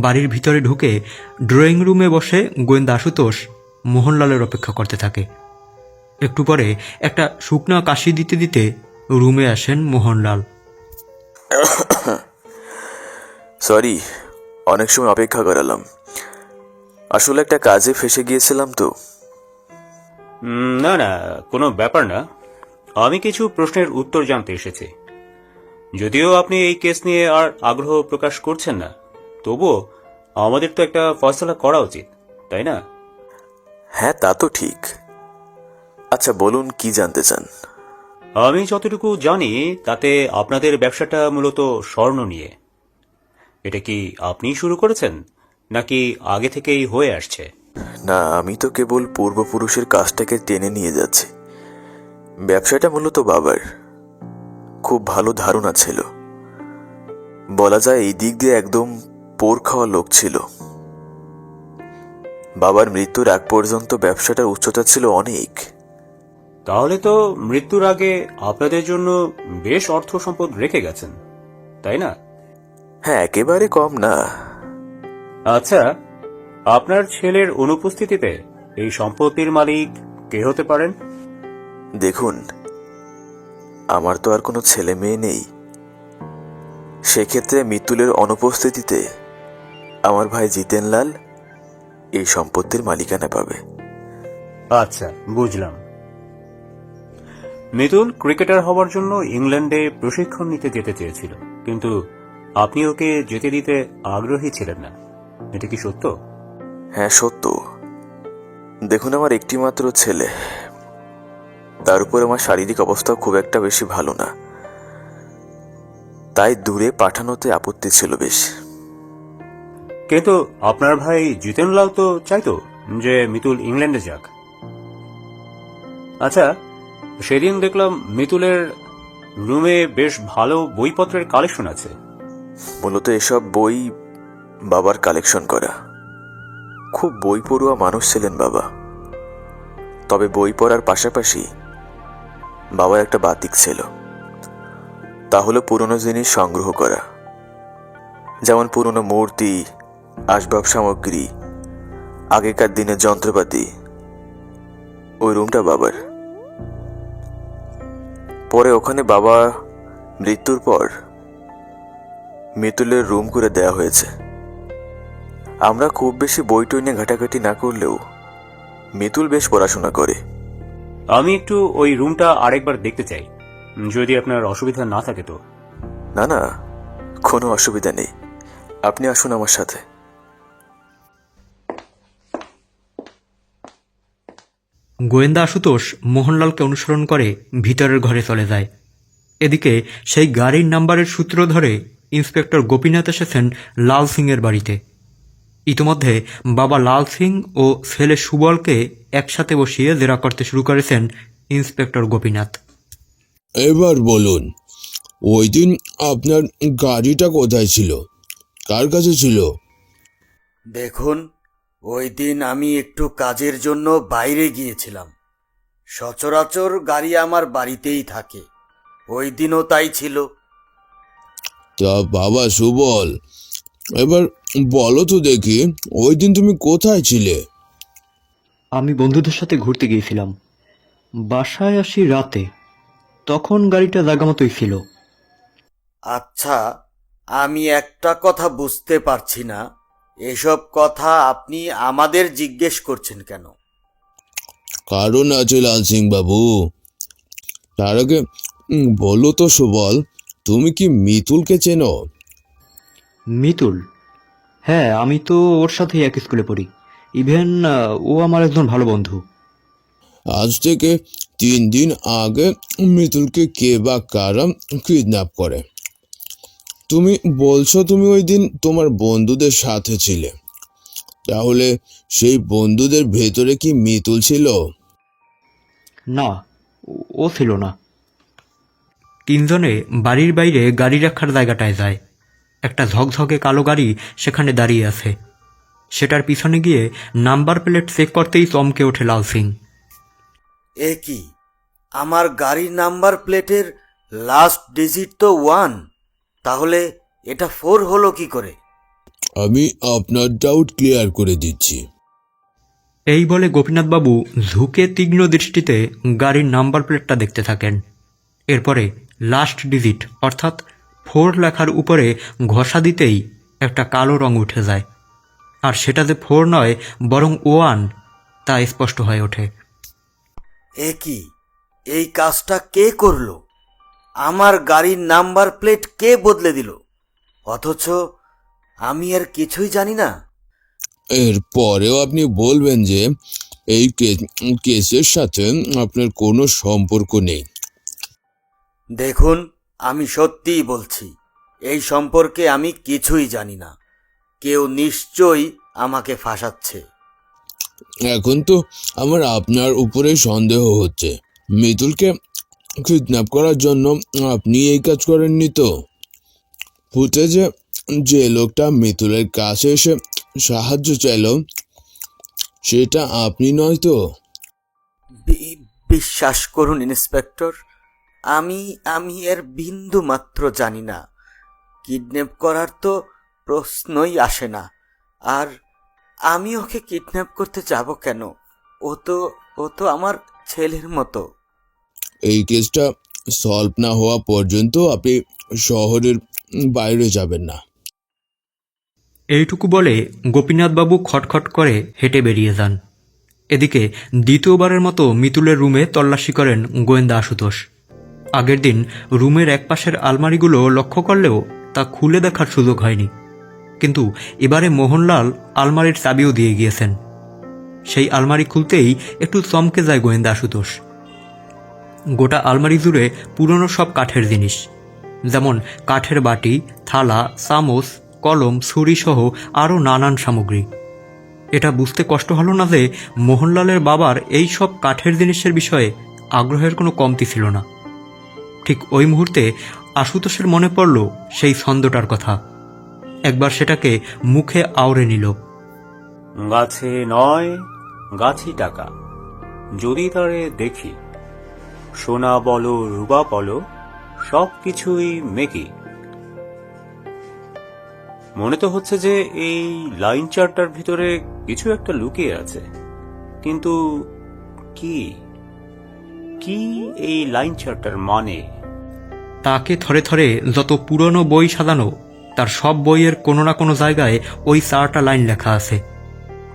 বাড়ির ভিতরে ঢুকে ড্রয়িং রুমে বসে গোয়েন্দা আশুতোষ মোহনলালের অপেক্ষা করতে থাকে। একটু পরে একটা শুকনা কাশি দিতে দিতে রুমে আসেন মোহনলাল। সরি, অনেক সময় অপেক্ষা করালাম। আসলে একটা কাজে ফেসে গিয়েছিলাম তো। না না, কোনো ব্যাপার না। আমি কিছু প্রশ্নের উত্তর জানতে এসেছি। যদিও আপনি এই কেস নিয়ে আর আগ্রহ প্রকাশ করছেন না, তবুও আমাদের তো একটা ফয়সলা করা উচিত, তাই না? হ্যাঁ, তা তো ঠিক। আচ্ছা বলুন, কি জানতে চান? আমি যতটুকু জানি তাতে আপনাদের ব্যবসাটা মূলত স্বর্ণ নিয়ে। এটা কি আপনি শুরু করেছেন নাকি আগে থেকেই হয়ে আসছে? না, আমি তো কেবল পূর্বপুরুষের কাজটাকে টেনে নিয়ে যাচ্ছি। ব্যবসাটা মূলত বাবার। খুব ভালো ধারণা ছিল, বলা যায় এই দিক দিয়ে একদম পোর খাওয়া লোক ছিল। বাবার মৃত্যুর আগ পর্যন্ত ব্যবসাটার উচ্চতা ছিল অনেক। তাহলে তো মৃত্যুর আগে আপনাদের জন্য বেশ অর্থ সম্পদ রেখে গেছেন, তাই না? হ্যাঁ, একেবারে কম না। আচ্ছা, আপনার ছেলের অনুপস্থিতিতে এই সম্পত্তির মালিক কে হতে পারেন? দেখুন, আমার তো আর কোনো ছেলে মেয়ে নেই। সেক্ষেত্রে মিতুলের অনুপস্থিতিতে আমার ভাই জিতেনলাল এই সম্পত্তির মালিকানা পাবে। আচ্ছা, বুঝলাম। মিতুল ক্রিকেটার হওয়ার জন্য ইংল্যান্ডে প্রশিক্ষণ নিতে যেতে চেয়েছিল, কিন্তু আপনি ওকে যেতে দিতে আগ্রহী ছিলেন না। এটা কি সত্য? হ্যাঁ, সত্য। দেখুন, আমার একটি মাত্র ছেলে, তার উপর আমার শারীরিক অবস্থা খুব একটা বেশি ভালো না, তাই দূরে পাঠানোতে আপত্তি ছিল বেশ। কিন্তু আপনার ভাই জিতেনলাল তো চাইতো যে মিতুল ইংল্যান্ডে যাক। আচ্ছা, সেদিন দেখলাম মিতুলের রুমে বেশ ভালো বইপত্রের কালেকশন আছে। মূলত এসব বই বাবার কালেকশন করা। খুব বই পড়ুয়া মানুষ ছিলেন বাবা। তবে বই পড়ার পাশাপাশি বাবার একটা বাতিক ছিল, তা হলো পুরনো জিনিস সংগ্রহ করা। যেমন পুরনো মূর্তি, আসবাব সামগ্রী, আগেকার দিনের যন্ত্রপাতি। ওই রুমটা বাবার। পরে ওখানে বাবা মৃত্যুর পর মিতুলের রুম করে দেয়া হয়েছে। আমরা খুব বেশি বই টই নিয়ে ঘাটাঘাটি না করলেও মিতুল বেশ পড়াশোনা করে। আমি একটু ওই রুমটা আরেকবার দেখতে চাই, যদি আপনার অসুবিধা না থাকে তো। না না, কোনো অসুবিধা নেই, আপনি আসুন আমার সাথে। গোয়েন্দা আশুতোষ মোহনলালকে অনুসরণ করে ভিতরের ঘরে চলে যায়। এদিকে সেই গাড়ির নাম্বারের সূত্র ধরে ইন্সপেক্টর গোপীনাথ এসেছেন লাল সিংয়ের বাড়িতে। ইতিমধ্যে বাবা লাল সিং ও ছেলে সুবলকে একসাথে বসিয়ে জেরা করতে শুরু করেছেন ইন্সপেক্টর গোপীনাথ। এবার বলুন, ওই দিন আপনার গাড়িটা কোথায় ছিল, কার কাছে ছিল? দেখুন, ওই দিন আমি একটু কাজের জন্য বাইরে গিয়েছিলাম। সচরাচর গাড়ি আমার বাড়িতেই থাকে, ওই দিনও তাই ছিল। তা বাবা সুবল, এবার বলো তো দেখি, ওই দিন তুমি কোথায় ছিলে? আমি বন্ধুদের সাথে ঘুরতে গিয়েছিলাম। বাসায় আসি রাতে, তখন গাড়িটা জায়গা মতোই ছিল। আচ্ছা, আমি একটা কথা বুঝতে পারছি না, এসব কথা আপনি আমাদের জিজ্ঞেস করছেন কেন? কারণ আছে লাল সিং বাবু। তার আগে বলো তো সুবল, তুমি কি মিতুলকে চেনো? মিতুল? হ্যাঁ, আমি তো ওর সাথেই এক স্কুলে পড়ি। ইভেন ও আমার একজন ভালো বন্ধু। আজ থেকে 3 দিন আগে মিতুলকে কে বা কারা কিডন্যাপ করে। তুমি বলছো তুমি ওই দিন তোমার বন্ধুদের সাথে ছিলে, তাহলে সেই বন্ধুদের ভেতরে কি মিতুল ছিল? না, ও ছিল না। তিনজনে বাড়ির বাইরে গাড়ি রাখার জায়গাটায় যায়। একটা ঝকঝকে কালো গাড়ি সেখানে দাঁড়িয়ে আছে। সেটার পিছনে গিয়ে নাম্বার প্লেট চেক করতেই চমকে ওঠে লাল সিং। এ কি, আমার গাড়ির নাম্বার প্লেটের লাস্ট ডিজিট তো 1, তাহলে এটা 4 হলো কি করে? আমি আপনার ডাউট ক্লিয়ার করে দিচ্ছি। এই বলে গোপীনাথবাবু ঝুঁকে তীক্ষ্ণ দৃষ্টিতে গাড়ির নাম্বার প্লেটটা দেখতে থাকেন। এরপরে লাস্ট ডিজিট অর্থাৎ 4 লেখার উপরে ঘষা দিতেই একটা কালো রং উঠে যায়। আর সেটা যে 4 নয় বরং 1 তা স্পষ্ট হয়ে ওঠে। এ কি, এই কাজটা কে করলো? আমার গাড়ির নাম্বার প্লেট কে বদলে দিল? অথচ আমি আর কিছুই জানি না। এর পরেও আপনি বলবেন যে এই কেসের সাথে আপনার কোনো সম্পর্ক নেই। দেখুন, আমি সত্যিই বলছি, এই সম্পর্কে আমি কিছুই জানি না। কেউ নিশ্চয়ই আমাকে ফাঁসাচ্ছে। এখন তো আমার আপনার উপরে সন্দেহ হচ্ছে। মিতুলকে কিডন্যাপ করার জন্য আপনি এই কাজ করেননি তো? ফুটেজে যে লোকটা মিতুলের কাছে এসে সাহায্য চাইল সেটা আপনি নয় তো? বিশ্বাস করুন ইন্সপেক্টর, আমি এর বিন্দু মাত্র জানি না। কিডন্যাপ করার তো প্রশ্নই আসে না। আর আমি ওকে কিডন্যাপ করতে যাব কেন? ও তো আমার ছেলের মতো। এই কেসটা সলভ না হওয়া পর্যন্ত আপনি শহরের বাইরে যাবেন না। এইটুকু বলে গোপীনাথবাবু খটখট করে হেঁটে বেরিয়ে যান। এদিকে দ্বিতীয়বারের মতো মিতুলের রুমে তল্লাশি করেন গোয়েন্দা আশুতোষ। আগের দিন রুমের একপাশের আলমারিগুলো লক্ষ্য করলেও তা খুলে দেখার সুযোগ হয়নি, কিন্তু এবারে মোহনলাল আলমারির চাবিও দিয়ে গিয়েছেন। সেই আলমারি খুলতেই একটু চমকে যায় গোয়েন্দা আশুতোষ। গোটা আলমারি জুড়ে পুরনো সব কাঠের জিনিস, যেমন কাঠের বাটি, থালা, চামচ, কলম, ছুরি সহ আরও নানান সামগ্রী। এটা বুঝতে কষ্ট হলো না যে মোহনলালের বাবার এই সব কাঠের জিনিসের বিষয়ে আগ্রহের কোনো কমতি ছিল না। ঠিক ওই মুহূর্তে আশুতোষের মনে পড়ল সেই ছন্দটার কথা। একবার সেটাকে মুখে আওড়ে নিল। গাছে নয় গাছই টাকা, যদি তারে দেখি, সোনা বলো রূপা বলো সব কিছুই মেকি। মনে তো হচ্ছে যে এই লাইন চারটার ভিতরে কিছু একটা লুকিয়ে আছে, কিন্তু কি কি এই লাইন চারটার মানে? তাকে থরে থরে যত পুরনো বই সাজানো, তার সব বইয়ের কোনো না কোনো জায়গায় ওই 4টা লাইন লেখা আছে।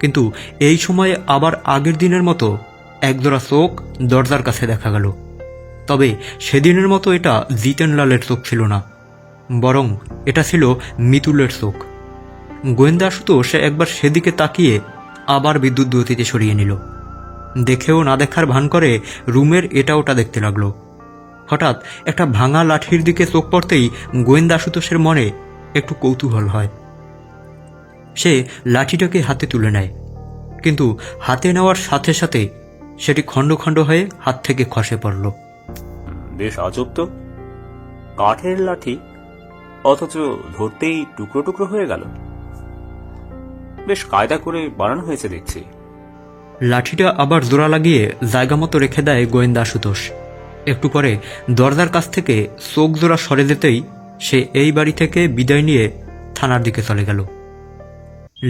কিন্তু এই সময়ে আবার আগের দিনের মতো একজোড়া চোখ দরজার কাছে দেখা গেল। তবে সেদিনের মতো এটা জিতেনলালের চোখ ছিল না, বরং এটা ছিল মিতুলের চোখ। গোয়েন্দা আশুতোষ সে একবার সেদিকে তাকিয়ে আবার বিদ্যুৎ গতিতে সরিয়ে নিল। দেখেও না দেখার ভান করে রুমের এটা ওটা দেখতে লাগলো। হঠাৎ একটা ভাঙা লাঠির দিকে চোখ পড়তেই গোয়েন্দা আশুতোষের মনে একটু কৌতূহল হয়। সে লাঠিটাকে হাতে তুলে নেয়, কিন্তু হাতে নেওয়ার সাথে সাথে সেটি খণ্ড খণ্ড হয়ে হাত থেকে খসে পড়ল। বেশ আজব তো, কাঠের লাঠি অথচ ধরতেই টুকরো টুকরো হয়ে গেল। বেশ কায়দা করে বানানো হয়েছে দেখছি। লাঠিটা আবার জোড়া লাগিয়ে জায়গা মতো রেখে দেয় গোয়েন্দা আশুতোষ। একটু পরে দরজার কাছ থেকে চোখ জোড়া সরে যেতেই সে এই বাড়ি থেকে বিদায় নিয়ে থানার দিকে চলে গেল।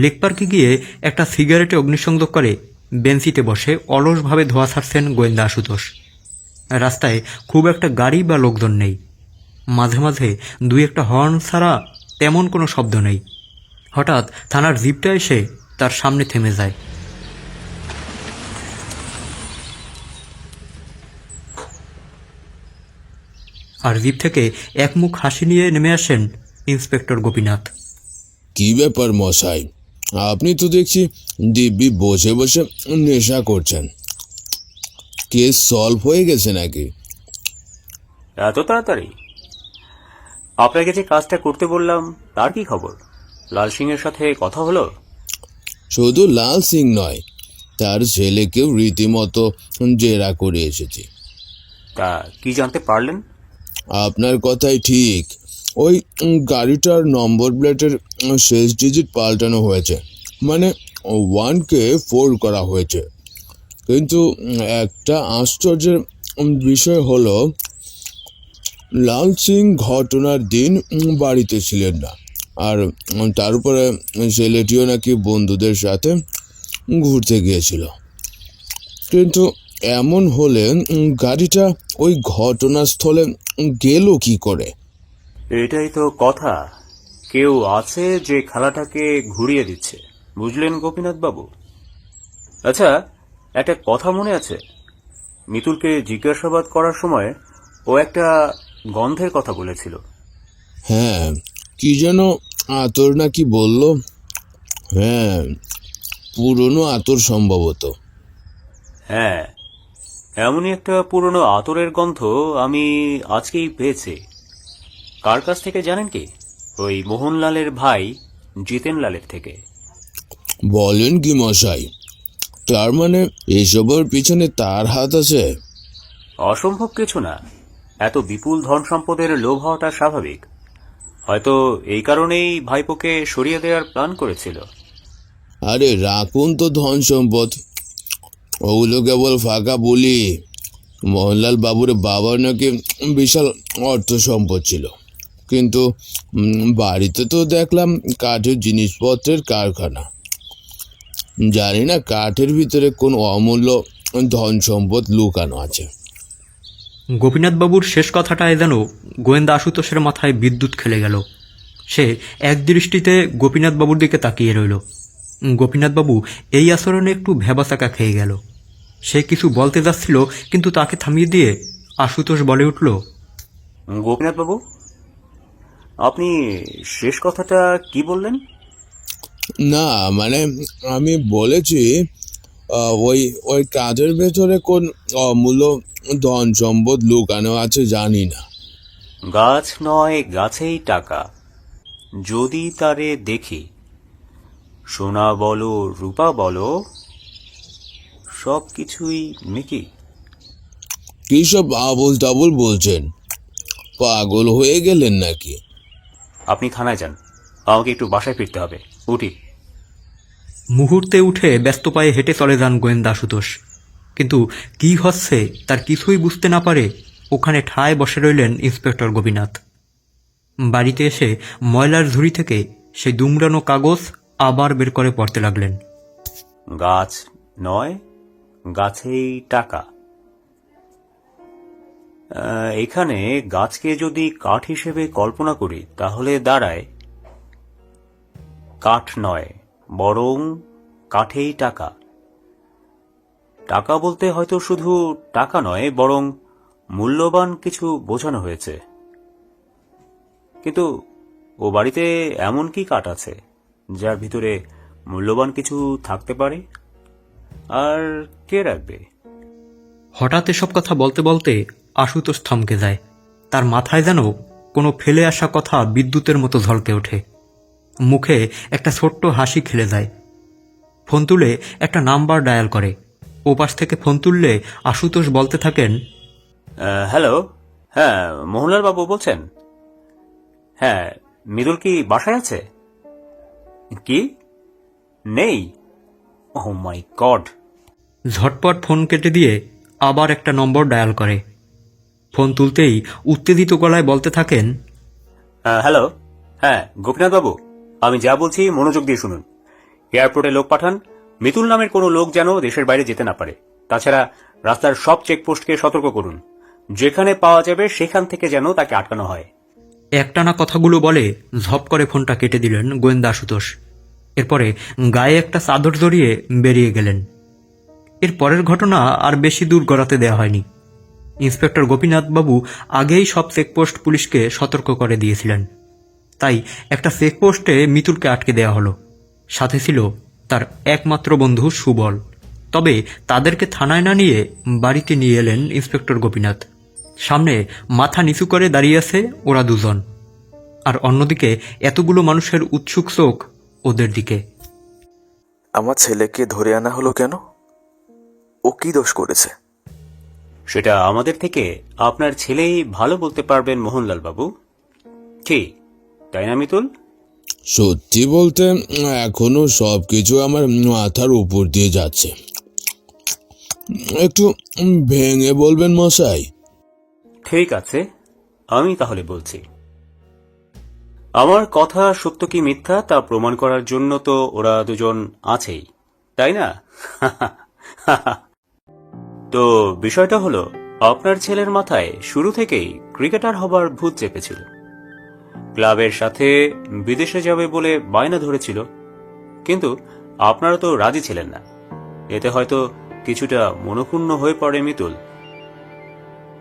লেক পার্কে গিয়ে একটা সিগারেটে অগ্নিসংযোগ করে বেঞ্চিতে বসে অলসভাবে ধোয়া ছাড়ছেন গোয়েন্দা আশুতোষ। রাস্তায় খুব একটা গাড়ি বা লোকজন নেই। মাঝে মাঝে দুই একটা হর্ন ছাড়া তেমন কোনো শব্দ নেই। হঠাৎ থানার জিপটা এসে তার সামনে থেমে যায়। আর জিপ থেকে এক মুখ হাসি নিয়ে নেমে আসেন ইন্সপেক্টর গোপীনাথ। কি ব্যাপার মশাই, আপনি তো দেখছি দিব্যি বসে বসে নেশা করছেন। কেস সলভ হয়ে গেছে নাকি? এত তাড়াতাড়ি? আপনাকে যে কাজটা করতে বললাম তার কি খবর? লাল সিং এর সাথে কথা হলো? শুধু লাল সিং নয়, তার ছেলেকেও রীতিমতো জেরা করে এসেছি। তা কি জানতে পারলেন? আপনার কথাই ঠিক। ওই গাড়িটার নম্বর প্লেটের শেষ ডিজিট পাল্টানো হয়েছে, মানে 1কে 4 করা হয়েছে। কিন্তু একটা আশ্চর্যের বিষয় হলো, লাল সিং ঘটনার দিন বাড়িতে ছিলেন না। আর তার উপরে ছেলেটিও নাকি বন্ধুদের সাথে ঘুরতে গিয়েছিল। কিন্তু এমন হলে গাড়িটা ওই ঘটনাস্থলে গেল কি করে? এটাই তো কথা। কেউ আছে যে খেলাটাকে ঘুরিয়ে দিচ্ছে, বুঝলেন গোপীনাথ বাবু? আচ্ছা, একটা কথা মনে আছে? মিতুলকে জিজ্ঞাসাবাদ করার সময় ও একটা গন্ধের কথা বলেছিল। হ্যাঁ, কি যেন আতর নাকি বলল। হ্যাঁ, পুরনো আতর সম্ভবত। হ্যাঁ, এমনই একটা পুরনো আতরের গন্ধ আমি আজকেই পেয়েছি। কার কাছ থেকে জানেন কি? ওই মোহনলালের ভাই জিতেনলালের থেকে। বলেন কি মশাই? তার মানে এসবের পিছনে তার হাত আছে? অসম্ভব কিছু না, এত বিপুল ধন সম্পদের লোভ হওয়াটা স্বাভাবিক। হয়তো এই কারণেই ভাইপোকে সরিয়ে দেওয়ার প্ল্যান করেছিল। আরে রাখুন তো ধন সম্পদ, ওগুলো কেবল ফাঁকা বলি। মোহনলাল বাবুর বাবার নাকি বিশাল অর্থ সম্পদ ছিল, কিন্তু বাড়িতে তো দেখলাম কাঠের জিনিসপত্রের কারখানা। জানি না কাঠের ভিতরে কোন অমূল্য ধন সম্পদ লুকানো আছে। গোপীনাথবাবুর শেষ কথাটায় যেন গোয়েন্দা আশুতোষের মাথায় বিদ্যুৎ খেলে গেল। সে এক দৃষ্টিতে গোপীনাথবাবুর দিকে তাকিয়ে রইল। গোপীনাথবাবু এই আচরণে একটু ভ্যাবাচাকা খেয়ে গেল। সে কিছু বলতে যাচ্ছিল, কিন্তু তাকে থামিয়ে দিয়ে আশুতোষ বলে উঠল, গোপীনাথ বাবু, আপনি শেষ কথাটা কি বললেন? না মানে আমি বলেছি ওই ওই কাঠের ভেতরে কোন অমূল্য ধন সম্পদ লুকানো আছে জানি না। গাছ নয় গাছেই টাকা, যদি তারে দেখি, সোনা বলো রূপা বলো সব কিছুই মেকি। কি সব আবোল তাবোল বলছেন? পাগল হয়ে গেলেন নাকি? আপনি থানায় যান, আমাকে একটু বাসায় ফিরতে হবে। উঠি। মুহূর্তে উঠে ব্যস্ত পায়ে হেঁটে চলে যান গোয়েন্দা আশুতোষ। কিন্তু কি হচ্ছে তার কিছুই বুঝতে না পারে ওখানে ঠায় বসে রইলেন ইন্সপেক্টর গোপীনাথ। বাড়িতে এসে ময়লার ঝুড়ি থেকে সেই দুমড়ানো কাগজ আবার বের করে পড়তে লাগলেন। গাছ নয়, গাছেই টাকা। এখানে গাছকে যদি কাঠ হিসেবে কল্পনা করি তাহলে দাঁড়ায় কাঠ নয়, বরং কাঠেই টাকা। টাকা বলতে হয়তো শুধু টাকা নয়, বরং মূল্যবান কিছু বোঝানো হয়েছে। কিন্তু ও বাড়িতে এমন কি কাঠ আছে যার ভিতরে মূল্যবান কিছু থাকতে পারে? আর কে রাখবে? হঠাৎ এসব কথা বলতে বলতে আশুতোষ থমকে যায়। তার মাথায় যেন কোনো ফেলে আসা কথা বিদ্যুতের মতো ঝলকে ওঠে। মুখে একটা ছোট্ট হাসি খেলে যায়। ফোন তুলে একটা নাম্বার ডায়াল করে। ওপাশ থেকে ফোন তুললে আশুতোষ বলতে থাকেন, হ্যালো, হ্যাঁ মোহনলাল বাবু বলছেন? হ্যাঁ, মৃদুল কি বাসায় আছে? কি নেই? ওহ মাই গড! ঝটপট ফোন কেটে দিয়ে আবার একটা নম্বর ডায়াল করে। ফোন তুলতেই উত্তেজিত গলায় বলতে থাকেন, হ্যালো, হ্যাঁ গোপীনাথ বাবু, আমি যা বলছি মনোযোগ দিয়ে শুনুন। এয়ারপোর্টে লোক পাঠান, মিতুল নামের কোনো লোক যেন দেশের বাইরে যেতে না পারে। তাছাড়া রাস্তার সব চেকপোস্টকে সতর্ক করুন, যেখানে পাওয়া যাবে সেখান থেকে যেন তাকে আটকানো হয়। একটানা কথাগুলো বলে ঝপ করে ফোনটা কেটে দিলেন গোয়েন্দা আশুতোষ। এরপরে গায়ে একটা চাদর জড়িয়ে বেরিয়ে গেলেন। এর পরের ঘটনা আর বেশি দূর গড়াতে দেওয়া হয়নি। ইন্সপেক্টর গোপীনাথ বাবু আগেই সব চেকপোস্ট পুলিশকে সতর্ক করে দিয়েছিলেন। তাই একটা চেকপোস্টে মিতুলকে আটকে দেওয়া হলো। সাথে ছিল তার একমাত্র বন্ধু সুবল। তবে তাদেরকে থানায় না নিয়ে বাড়িতে নিয়ে এলেন ইন্সপেক্টর গোপীনাথ। সামনে মাথা নিচু করে দাঁড়িয়ে আছে ওরা দুজন, আর অন্যদিকে এতগুলো মানুষের উৎসুক চোখ ওদের দিকে। আমার ছেলেকে ধরে আনা হলো কেন? ও কি দোষ করেছে? সেটা আমাদের থেকে আপনার ছেলেই ভালো বলতে পারবেন মোহনলাল বাবু। কি তাই না মিতুল? সত্যি বলতে এখনো সবকিছু আমার মাথার উপর দিয়ে যাচ্ছে। একটু ভেঙে বলবেন মশাই? ঠিক আছে, আমি তাহলে বলছি। আমার কথা সত্য কি মিথ্যা তা প্রমাণ করার জন্য তো ওরা দুজন আছেই, তাই না? তো বিষয়টা হলো, আপনার ছেলের মাথায় শুরু থেকেই ক্রিকেটার হবার ভূত চেপেছিল। ক্লাবের সাথে বিদেশে যাবে বলে বায়না ধরেছিল, কিন্তু আপনারা তো রাজি ছিলেন না। এতে হয়তো কিছুটা মনক্ষুণ্ণ হয়ে পড়ে মিতুল।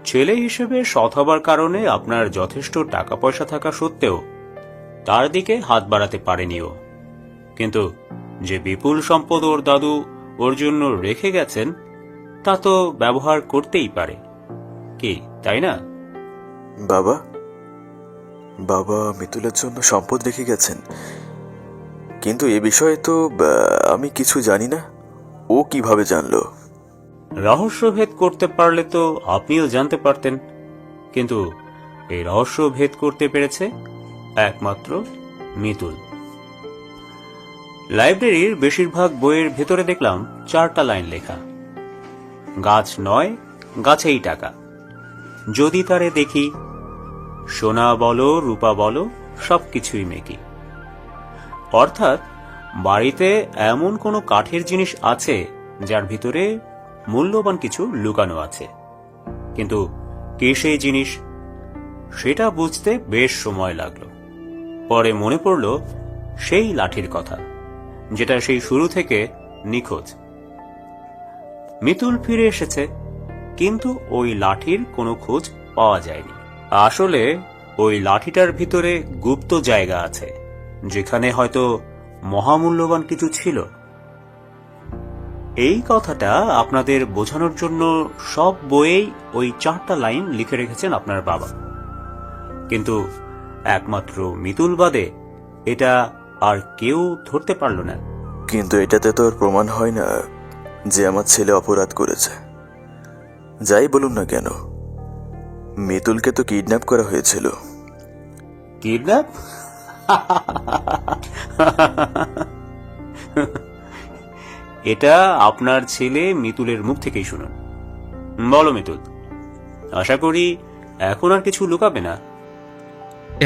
ছেলে হিসেবে সৎ হবার কারণে আপনার যথেষ্ট টাকা পয়সা থাকা সত্ত্বেও তার দিকে হাত বাড়াতে পারেনি ও। কিন্তু যে বিপুল সম্পদ ওর দাদু ওর জন্য রেখে গেছেন তা তো ব্যবহার করতেই পারে, কি তাই না? বাবা বাবা মিতুলের জন্য সম্পদ রেখে গেছেন, কিন্তু এ বিষয়ে তো আমি কিছু জানি না। ও কিভাবে জানলো? রহস্য ভেদ করতে পারলে তো আপনিও জানতে পারতেন, কিন্তু এই রহস্য ভেদ করতে পেরেছে একমাত্র মিতুল। লাইব্রেরির বেশিরভাগ বইয়ের ভেতরে দেখলাম 4টা লাইন লেখা, গাছ নয় গাছেই টাকা, যদি তারে দেখি, সোনা বলো রূপা বলো সবকিছুই মেকি। অর্থাৎ বাড়িতে এমন কোনো কাঠের জিনিস আছে যার ভিতরে মূল্যবান কিছু লুকানো আছে, কিন্তু কে সেই জিনিস সেটা বুঝতে বেশ সময় লাগলো। পরে মনে পড়ল সেই লাঠির কথা, যেটা সেই শুরু থেকে নিখোঁজ। মিতুল ফিরে এসেছে, কিন্তু ওই লাঠির কোনো খোঁজ পাওয়া যায়নি। আসলে ওই লাঠিটার ভিতরে গুপ্ত জায়গা আছে, যেখানে হয়তো মহামূল্যবান কিছু ছিল। এই কথাটা আপনাদের বোঝানোর জন্য সব বইয়েই ওই 4টা লাইন লিখে রেখেছেন আপনার বাবা, কিন্তু একমাত্র মিতুল বাদে এটা আর কেউ ধরতে পারল না। কিন্তু এটাতে তো প্রমাণ হয় না যে আমার ছেলে অপরাধ করেছে। যাই বলুন না কেন, মিতুলকে তো কিডন্যাপ করা হয়েছিল। কিডন্যাপ? এটা আপনার ছেলে মিতুলের মুখ থেকেই শুনুন। বলো মিতুল, আশা করি এখন আর কিছু লুকাবে না।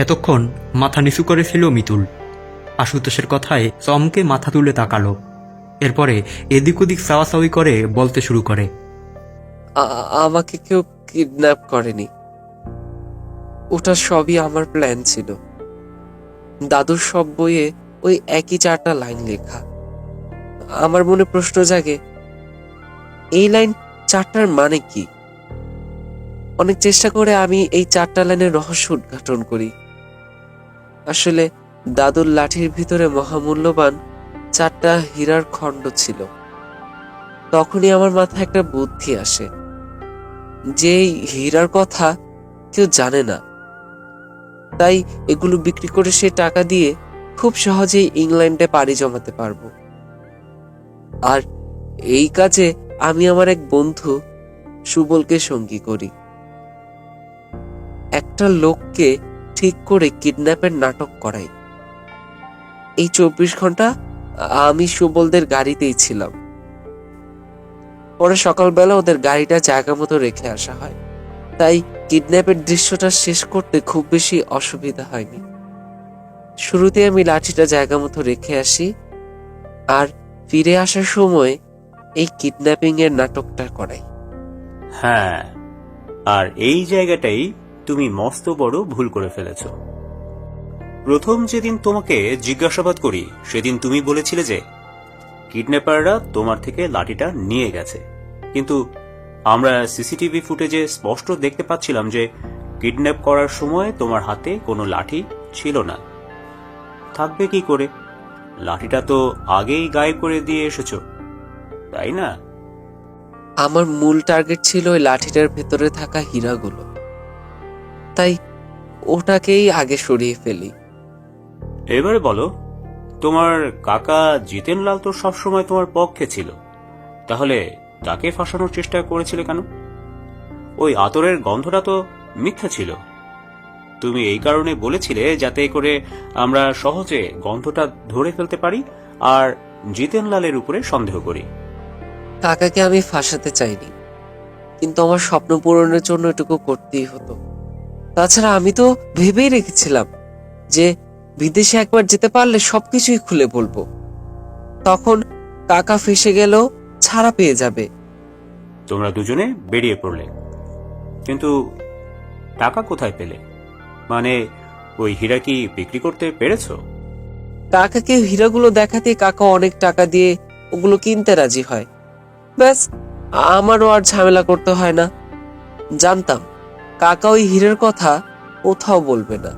এতক্ষণ মাথা নিচু করেছিল মিতুল। আশুতোষের কথায় চমকে মাথা তুলে তাকালো। এরপরে এদিক ওদিক চাওয়াচাওয়ি করে বলতে শুরু করে, আমাকে কেউ কিডন্যাপ করেনি। ওটা সবই আমার প্ল্যান ছিল। দাদুর সব বইয়ে ওই একই 4টা লাইন লেখা। আমার মনে প্রশ্ন জাগে, এই লাইন 4টার মানে কি? অনেক চেষ্টা করে আমি এই 4টা লাইনের রহস্য উদ্ঘাটন করি। আসলে দাদুর লাঠির ভিতরে মহামূল্যবান 4টা হীরার খণ্ড ছিল। তখনই আমার মাথায় একটা বুদ্ধি আসে যে এই হীরার কথা কেউ জানে না, তাই এগুলো বিক্রি করে সে টাকা দিয়ে খুব সহজেই ইংল্যান্ডে পাড়ি জমাতে পারবো। আর এই কাজে আমি আমার এক বন্ধু সুবলকে সঙ্গী করি। একটা লোককে ঠিক করে কিডন্যাপের নাটক করাই। এই 24 ঘন্টা আমি সুবলদের গাড়িতেই ছিলাম। পরে সকালবেলা ওদের গাড়িটা জায়গা মতো রেখে আসা হয়, তাই কিডন্যাপের দৃশ্যটা শেষ করতে খুব বেশি অসুবিধা হয়নি। শুরুতে আমি লাঠিটা জায়গা মতো রেখে আসি, আর ফিরে আসার সময় এই কিডন্যাপিং এর নাটকটা করাই। হ্যাঁ, আর এই জায়গাটাই তুমি মস্ত বড় ভুল করে ফেলেছ। প্রথম যেদিন তোমাকে জিজ্ঞাসাবাদ করি সেদিন তুমি বলেছিলে যে কিডন্যাপাররা তোমার থেকে লাঠিটা নিয়ে গেছে, কিন্তু আমরা সিসিটিভি ফুটেজে স্পষ্ট দেখতে পাচ্ছিলাম যে কিডন্যাপ করার সময় তোমার হাতে কোনো লাঠি ছিল না। থাকবে কি করে? লাঠিটা তো আগেই গায়েব করে দিয়ে এসেছো, তাই না? আমার মূল টার্গেট ছিল ওই লাঠিটার ভেতরে থাকা হীরাগুলো, তাই ওটাকেই আগে সরিয়ে ফেলি। এবারে বলো, তোমার কাকা জিতেনলাল তো সবসময় তোমার পক্ষে ছিল, তাহলে তাকে ফাঁসানোর চেষ্টা করেছিলে কেন? ওই আতরের গন্ধটা তো মিথ্যা ছিল। তুমি এই কারণে বলেছিলে যাতে করে আমরা সহজে গন্ধটা ধরে ফেলতে পারি আর জিতেনলালের উপরে সন্দেহ করি। কাকাকে আমি ফাঁসাতে চাইনি, কিন্তু আমার স্বপ্ন পূরণের জন্য এটুকু করতেই হতো। তাছাড়া আমি তো ভেবেই রেখেছিলাম যে বিদেশে একবার যেতে পারলে সবকিছুই খুলে বলবো। তখন কাকা ফেসে গেলেও ছাড়া পেয়ে যাবে। তোমরা দুজনে বেরিয়ে পড়লে, কিন্তু টাকা কোথায় পেলে? মানে ওই হীরা কি বিক্রি করতে পেরেছো? কাকাকে হীরাগুলো দেখাতে কাকা অনেক টাকা দিয়ে ওগুলো কিনতে রাজি হয়। ব্যাস, আমারও আর ঝামেলা করতে হয় না। জানতাম কাকা ওই হীরের কথা কোথাও বলবে না।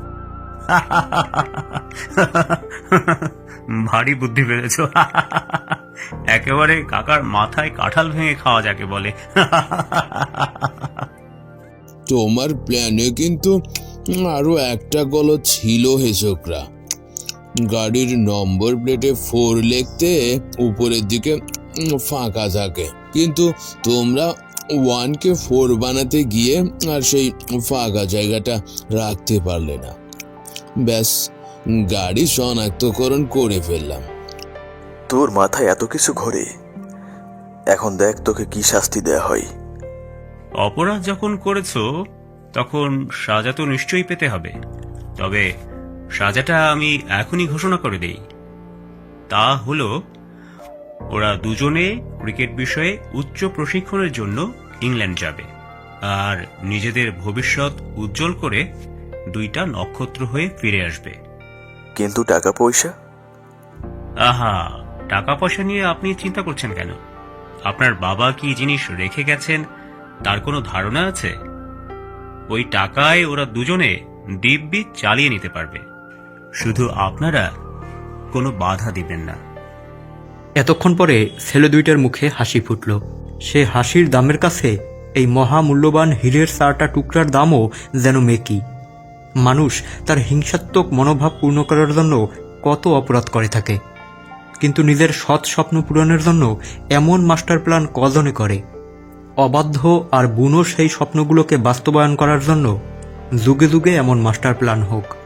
ভারী বুদ্ধি পেরেছ। একেবারে কাকার মাথায় কাঁঠাল ভেঙে খাওয়া যাকে বলে। তোমার প্ল্যানে কিন্তু আরো একটা গলদ ছিল হে ছোকরা। গাড়ির নম্বর প্লেটে 4 লিখতে উপরের দিকে ফাঁকা থাকে, কিন্তু তোমরা 1কে 4 বানাতে গিয়ে আর সেই ফাঁকা জায়গাটা রাখতে পারলে না। ব্যাস, গাড়ি শনাক্তকরণ করে ফেললাম। তোর মাথায় এত কিছু ঘোরে, এখন দেখ তোকে কি শাস্তি দেয়া হয়। অপরাধ যখন করেছো তখন সাজা তো নিশ্চয়ই পেতে হবে, তবে সাজাটা আমি এখনই ঘোষণা করে দেই। তা হলো, ওরা দুজনে ক্রিকেট বিষয়ে উচ্চ প্রশিক্ষণের জন্য ইংল্যান্ড যাবে আর নিজেদের ভবিষ্যৎ উজ্জ্বল করে 2টা নক্ষত্র হয়ে ফিরে আসবে। কিন্তু টাকা পয়সা? আহা, টাকা পয়সা নিয়ে আপনি চিন্তা করছেন কেন? আপনার বাবা কি জিনিস রেখে গেছেন তার কোনো ধারণা আছে? ওই টাকায় ওরা দুজনে দিব্যি চালিয়ে নিতে পারবে, শুধু আপনারা কোনো বাধা দিবেন না। এতক্ষণ পরে ছেলে দুইটার মুখে হাসি ফুটল। সে হাসির দামের কাছে এই মহামূল্যবান হীরের 4টা টুকরার দামও যেন মেকি। মানুষ তার হিংসাত্মক মনোভাব পূর্ণ করার জন্য কত অপরাধ করে থাকে, কিন্তু নিজের সৎ স্বপ্ন পূরণের জন্য এমন মাস্টার প্ল্যান কজনে করে? অবাধ্য আর বুনো সেই স্বপ্নগুলোকে বাস্তবায়ন করার জন্য যুগে যুগে এমন মাস্টার প্ল্যান হোক।